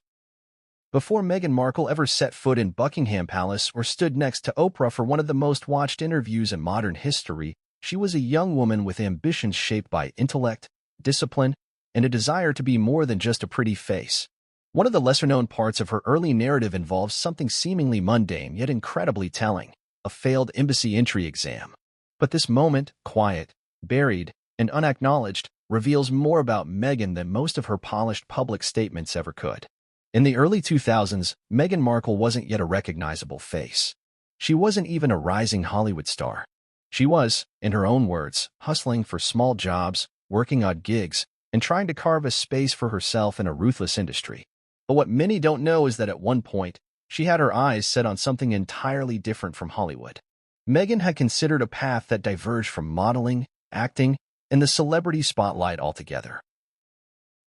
Before Meghan Markle ever set foot in Buckingham Palace or stood next to Oprah for one of the most watched interviews in modern history, she was a young woman with ambitions shaped by intellect, discipline, and a desire to be more than just a pretty face. One of the lesser-known parts of her early narrative involves something seemingly mundane yet incredibly telling: a failed embassy entry exam. But this moment, quiet, buried, and unacknowledged, reveals more about Meghan than most of her polished public statements ever could. In the early 2000s, Meghan Markle wasn't yet a recognizable face. She wasn't even a rising Hollywood star. She was, in her own words, hustling for small jobs, working odd gigs, and trying to carve a space for herself in a ruthless industry. But what many don't know is that at one point, she had her eyes set on something entirely different from Hollywood. Meghan had considered a path that diverged from modeling, acting, and the celebrity spotlight altogether.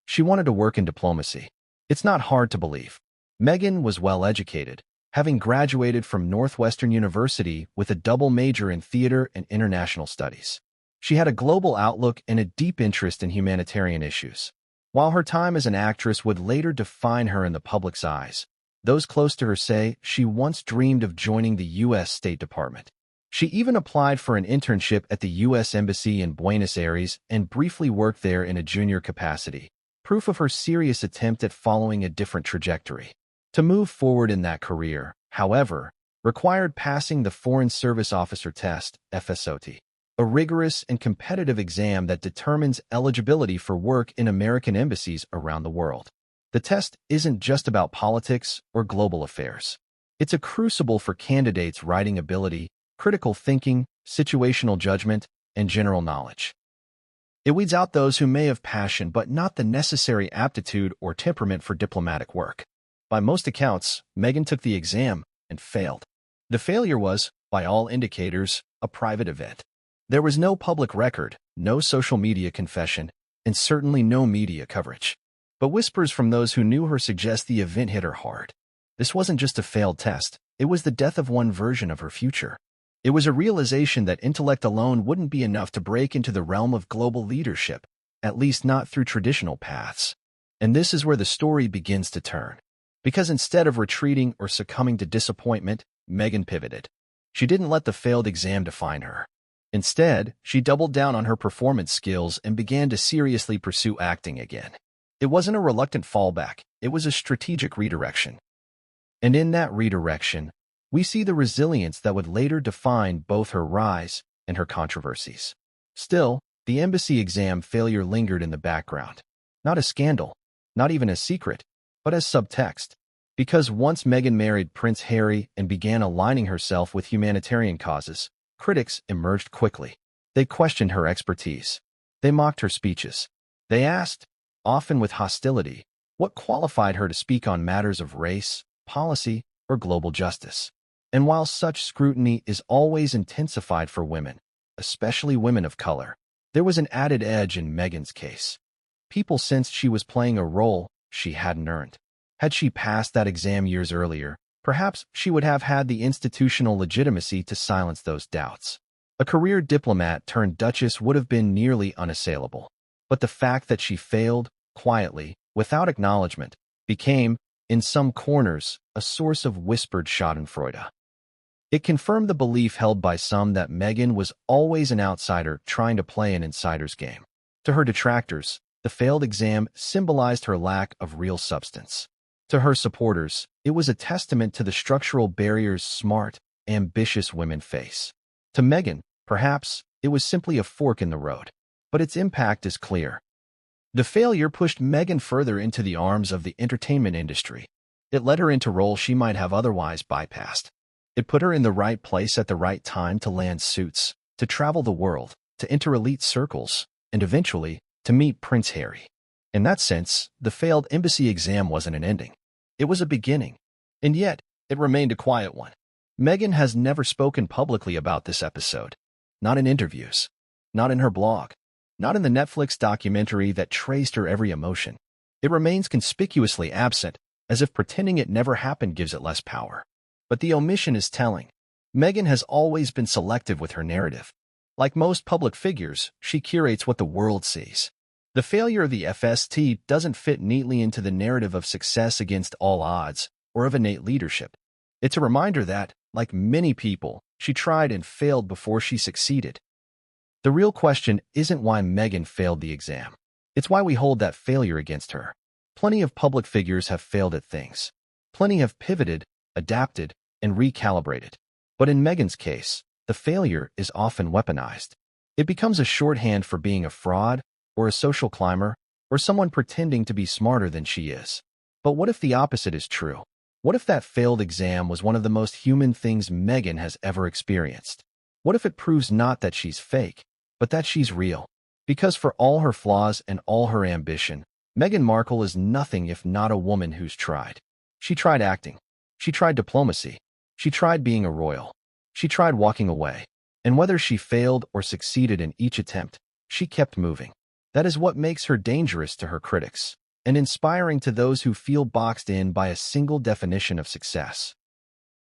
She wanted to work in diplomacy. It's not hard to believe. Meghan was well-educated, having graduated from Northwestern University with a double major in theater and international studies. She had a global outlook and a deep interest in humanitarian issues. While her time as an actress would later define her in the public's eyes, those close to her say she once dreamed of joining the U.S. State Department. She even applied for an internship at the U.S. Embassy in Buenos Aires and briefly worked there in a junior capacity, proof of her serious attempt at following a different trajectory. To move forward in that career, however, required passing the Foreign Service Officer Test, FSOT, a rigorous and competitive exam that determines eligibility for work in American embassies around the world. The test isn't just about politics or global affairs. It's a crucible for candidates' writing ability, critical thinking, situational judgment, and general knowledge. It weeds out those who may have passion but not the necessary aptitude or temperament for diplomatic work. By most accounts, Meghan took the exam and failed. The failure was, by all indicators, a private event. There was no public record, no social media confession, and certainly no media coverage. But whispers from those who knew her suggest the event hit her hard. This wasn't just a failed test, it was the death of one version of her future. It was a realization that intellect alone wouldn't be enough to break into the realm of global leadership, at least not through traditional paths. And this is where the story begins to turn. Because instead of retreating or succumbing to disappointment, Meghan pivoted. She didn't let the failed exam define her. Instead, she doubled down on her performance skills and began to seriously pursue acting again. It wasn't a reluctant fallback, it was a strategic redirection. And in that redirection, we see the resilience that would later define both her rise and her controversies. Still, the embassy exam failure lingered in the background. Not a scandal, not even a secret, but as subtext. Because once Meghan married Prince Harry and began aligning herself with humanitarian causes, critics emerged quickly. They questioned her expertise. They mocked her speeches. They asked, often with hostility, what qualified her to speak on matters of race, policy, or global justice. And while such scrutiny is always intensified for women, especially women of color, there was an added edge in Meghan's case. People sensed she was playing a role she hadn't earned. Had she passed that exam years earlier, perhaps she would have had the institutional legitimacy to silence those doubts. A career diplomat turned duchess would have been nearly unassailable. But the fact that she failed, quietly, without acknowledgement, became, in some corners, a source of whispered schadenfreude. It confirmed the belief held by some that Meghan was always an outsider trying to play an insider's game. To her detractors, The failed exam symbolized her lack of real substance. To her supporters, it was a testament to the structural barriers smart, ambitious women face. To Meghan, perhaps, it was simply a fork in the road. But its impact is clear. The failure pushed Meghan further into the arms of the entertainment industry. It led her into roles she might have otherwise bypassed. It put her in the right place at the right time to land suits, to travel the world, to enter elite circles, and eventually, to meet Prince Harry. In that sense, the failed embassy exam wasn't an ending. It was a beginning. And yet, it remained a quiet one. Meghan has never spoken publicly about this episode. Not in interviews. Not in her blog. Not in the Netflix documentary that traced her every emotion. It remains conspicuously absent, as if pretending it never happened gives it less power. But the omission is telling. Meghan has always been selective with her narrative. Like most public figures, she curates what the world sees. The failure of the FST doesn't fit neatly into the narrative of success against all odds or of innate leadership. It's a reminder that, like many people, she tried and failed before she succeeded. The real question isn't why Meghan failed the exam. It's why we hold that failure against her. Plenty of public figures have failed at things. Plenty have pivoted, adapted, and recalibrated. But in Meghan's case, the failure is often weaponized. It becomes a shorthand for being a fraud, or a social climber, or someone pretending to be smarter than she is. But what if the opposite is true? What if that failed exam was one of the most human things Meghan has ever experienced? What if it proves not that she's fake, but that she's real? Because for all her flaws and all her ambition, Meghan Markle is nothing if not a woman who's tried. She tried acting. She tried diplomacy. She tried being a royal. She tried walking away. And whether she failed or succeeded in each attempt, she kept moving. That is what makes her dangerous to her critics, and inspiring to those who feel boxed in by a single definition of success.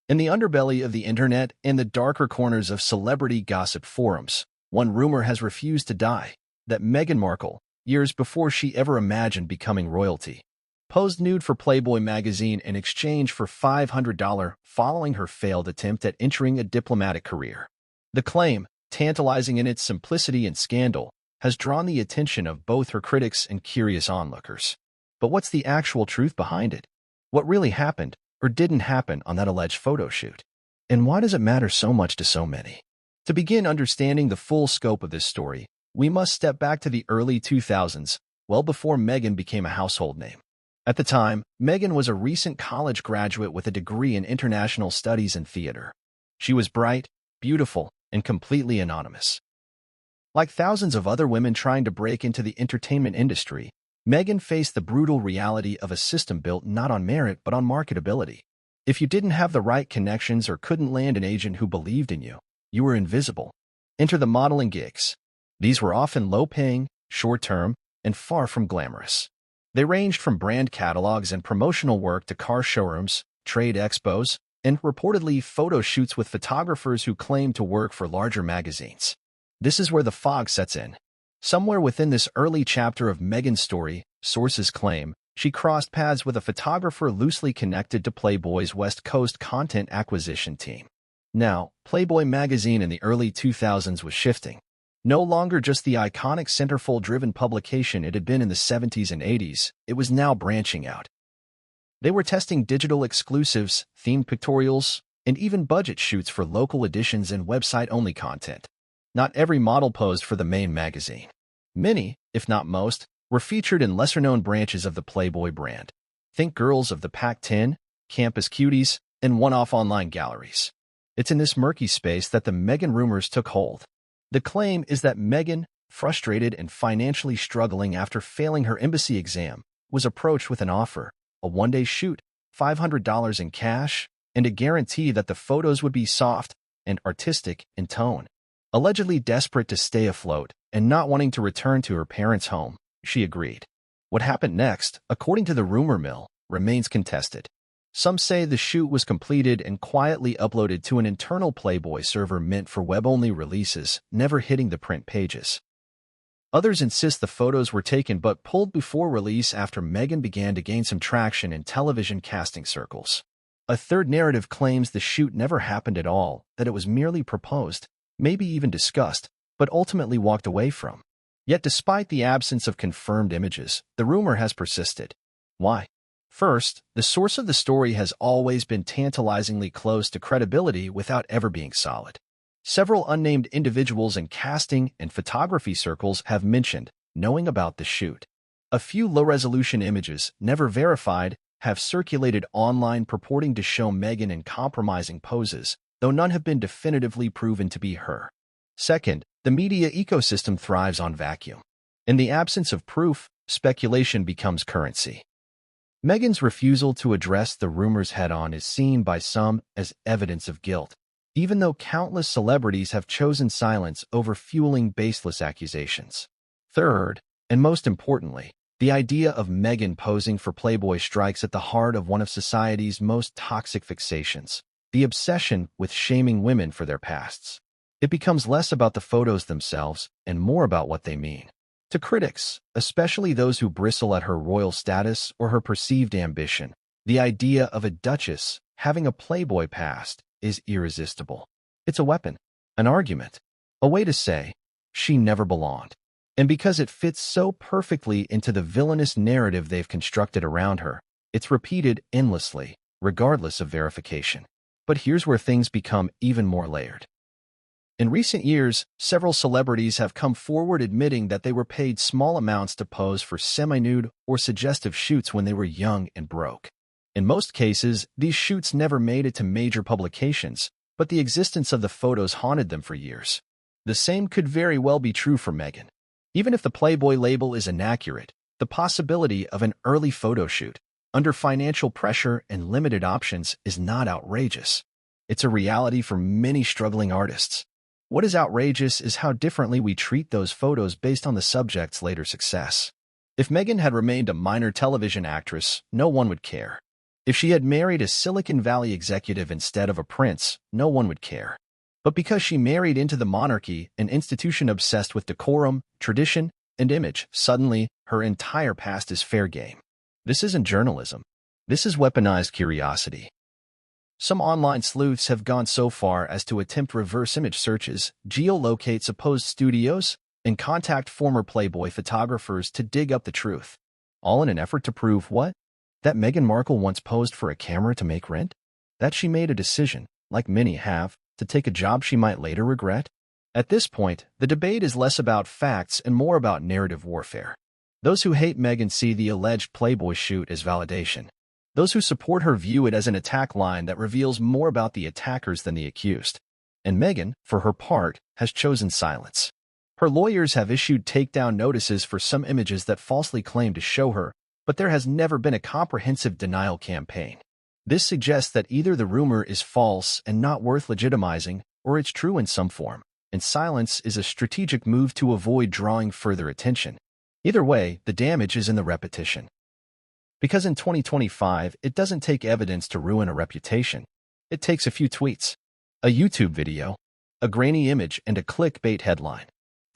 In the underbelly of the internet and the darker corners of celebrity gossip forums, one rumor has refused to die, that Meghan Markle, years before she ever imagined becoming royalty, posed nude for Playboy Magazine in exchange for $500 following her failed attempt at entering a diplomatic career. The claim, tantalizing in its simplicity and scandal, has drawn the attention of both her critics and curious onlookers. But what's the actual truth behind it? What really happened or didn't happen on that alleged photo shoot? And why does it matter so much to so many? To begin understanding the full scope of this story, we must step back to the early 2000s, well before Meghan became a household name. At the time, Meghan was a recent college graduate with a degree in international studies and theater. She was bright, beautiful, and completely anonymous. Like thousands of other women trying to break into the entertainment industry, Meghan faced the brutal reality of a system built not on merit but on marketability. If you didn't have the right connections or couldn't land an agent who believed in you, you were invisible. Enter the modeling gigs. These were often low-paying, short-term, and far from glamorous. They ranged from brand catalogs and promotional work to car showrooms, trade expos, and reportedly photo shoots with photographers who claimed to work for larger magazines. This is where the fog sets in. Somewhere within this early chapter of Meghan's story, sources claim, she crossed paths with a photographer loosely connected to Playboy's West Coast content acquisition team. Now, Playboy Magazine in the early 2000s was shifting. No longer just the iconic centerfold-driven publication it had been in the 70s and 80s, it was now branching out. They were testing digital exclusives, themed pictorials, and even budget shoots for local editions and website-only content. Not every model posed for the main magazine. Many, if not most, were featured in lesser-known branches of the Playboy brand. Think girls of the Pac-10, campus cuties, and one-off online galleries. It's in this murky space that the Meghan rumors took hold. The claim is that Meghan, frustrated and financially struggling after failing her embassy exam, was approached with an offer, a one-day shoot, $500 in cash, and a guarantee that the photos would be soft and artistic in tone. Allegedly desperate to stay afloat and not wanting to return to her parents' home, she agreed. What happened next, according to the rumor mill, remains contested. Some say the shoot was completed and quietly uploaded to an internal Playboy server meant for web-only releases, never hitting the print pages. Others insist the photos were taken but pulled before release after Meghan began to gain some traction in television casting circles. A third narrative claims the shoot never happened at all, that it was merely proposed, maybe even discussed, but ultimately walked away from. Yet despite the absence of confirmed images, the rumor has persisted. Why? First, the source of the story has always been tantalizingly close to credibility without ever being solid. Several unnamed individuals in casting and photography circles have mentioned knowing about the shoot. A few low-resolution images, never verified, have circulated online purporting to show Meghan in compromising poses, though none have been definitively proven to be her. Second, the media ecosystem thrives on vacuum. In the absence of proof, speculation becomes currency. Meghan's refusal to address the rumors head-on is seen by some as evidence of guilt, even though countless celebrities have chosen silence over fueling baseless accusations. Third, and most importantly, the idea of Meghan posing for Playboy strikes at the heart of one of society's most toxic fixations, the obsession with shaming women for their pasts. It becomes less about the photos themselves and more about what they mean. To critics, especially those who bristle at her royal status or her perceived ambition, the idea of a duchess having a Playboy past is irresistible. It's a weapon, an argument, a way to say, she never belonged. And because it fits so perfectly into the villainous narrative they've constructed around her, it's repeated endlessly, regardless of verification. But here's where things become even more layered. In recent years, several celebrities have come forward admitting that they were paid small amounts to pose for semi-nude or suggestive shoots when they were young and broke. In most cases, these shoots never made it to major publications, but the existence of the photos haunted them for years. The same could very well be true for Meghan. Even if the Playboy label is inaccurate, the possibility of an early photo shoot, under financial pressure and limited options, is not outrageous. It's a reality for many struggling artists. What is outrageous is how differently we treat those photos based on the subject's later success. If Meghan had remained a minor television actress, no one would care. If she had married a Silicon Valley executive instead of a prince, no one would care. But because she married into the monarchy, an institution obsessed with decorum, tradition, and image, suddenly, her entire past is fair game. This isn't journalism. This is weaponized curiosity. Some online sleuths have gone so far as to attempt reverse image searches, geolocate supposed studios, and contact former Playboy photographers to dig up the truth. All in an effort to prove what? That Meghan Markle once posed for a camera to make rent? That she made a decision, like many have, to take a job she might later regret? At this point, the debate is less about facts and more about narrative warfare. Those who hate Meghan see the alleged Playboy shoot as validation. Those who support her view it as an attack line that reveals more about the attackers than the accused. And Meghan, for her part, has chosen silence. Her lawyers have issued takedown notices for some images that falsely claim to show her, but there has never been a comprehensive denial campaign. This suggests that either the rumor is false and not worth legitimizing, or it's true in some form, and silence is a strategic move to avoid drawing further attention. Either way, the damage is in the repetition. Because in 2025, it doesn't take evidence to ruin a reputation. It takes a few tweets, a YouTube video, a grainy image, and a clickbait headline.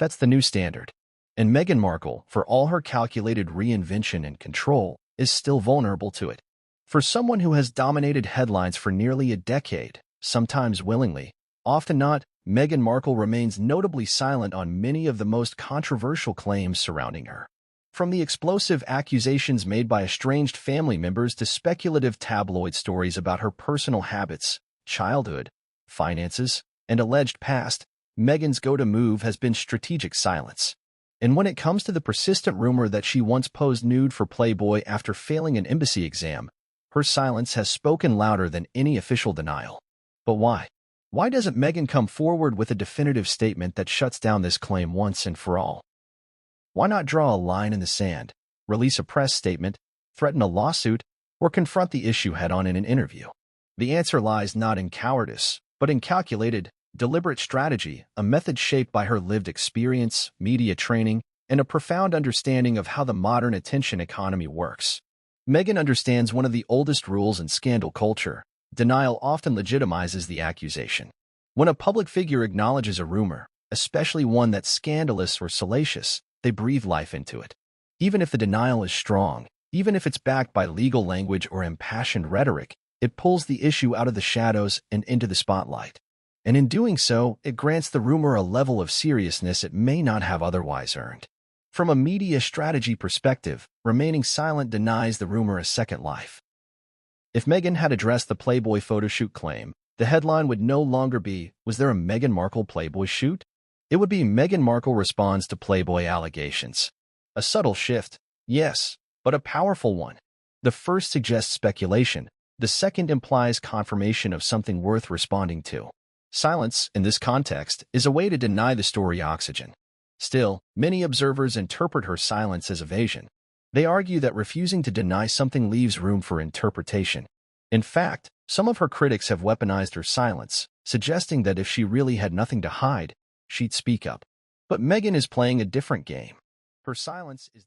That's the new standard. And Meghan Markle, for all her calculated reinvention and control, is still vulnerable to it. For someone who has dominated headlines for nearly a decade, sometimes willingly, often not, Meghan Markle remains notably silent on many of the most controversial claims surrounding her. From the explosive accusations made by estranged family members to speculative tabloid stories about her personal habits, childhood, finances, and alleged past, Meghan's go-to move has been strategic silence. And when it comes to the persistent rumor that she once posed nude for Playboy after failing an embassy exam, her silence has spoken louder than any official denial. But why? Why doesn't Meghan come forward with a definitive statement that shuts down this claim once and for all? Why not draw a line in the sand, release a press statement, threaten a lawsuit, or confront the issue head-on in an interview? The answer lies not in cowardice, but in calculated, deliberate strategy, a method shaped by her lived experience, media training, and a profound understanding of how the modern attention economy works. Meghan understands one of the oldest rules in scandal culture: denial often legitimizes the accusation. When a public figure acknowledges a rumor, especially one that's scandalous or salacious, they breathe life into it. Even if the denial is strong, even if it's backed by legal language or impassioned rhetoric, it pulls the issue out of the shadows and into the spotlight. And in doing so, it grants the rumor a level of seriousness it may not have otherwise earned. From a media strategy perspective, remaining silent denies the rumor a second life. If Meghan had addressed the Playboy photoshoot claim, the headline would no longer be, "Was there a Meghan Markle Playboy shoot?" It would be, "Meghan Markle responds to Playboy allegations." A subtle shift, yes, but a powerful one. The first suggests speculation. The second implies confirmation of something worth responding to. Silence, in this context, is a way to deny the story oxygen. Still, many observers interpret her silence as evasion. They argue that refusing to deny something leaves room for interpretation. In fact, some of her critics have weaponized her silence, suggesting that if she really had nothing to hide, she'd speak up. But Meghan is playing a different game. Her silence is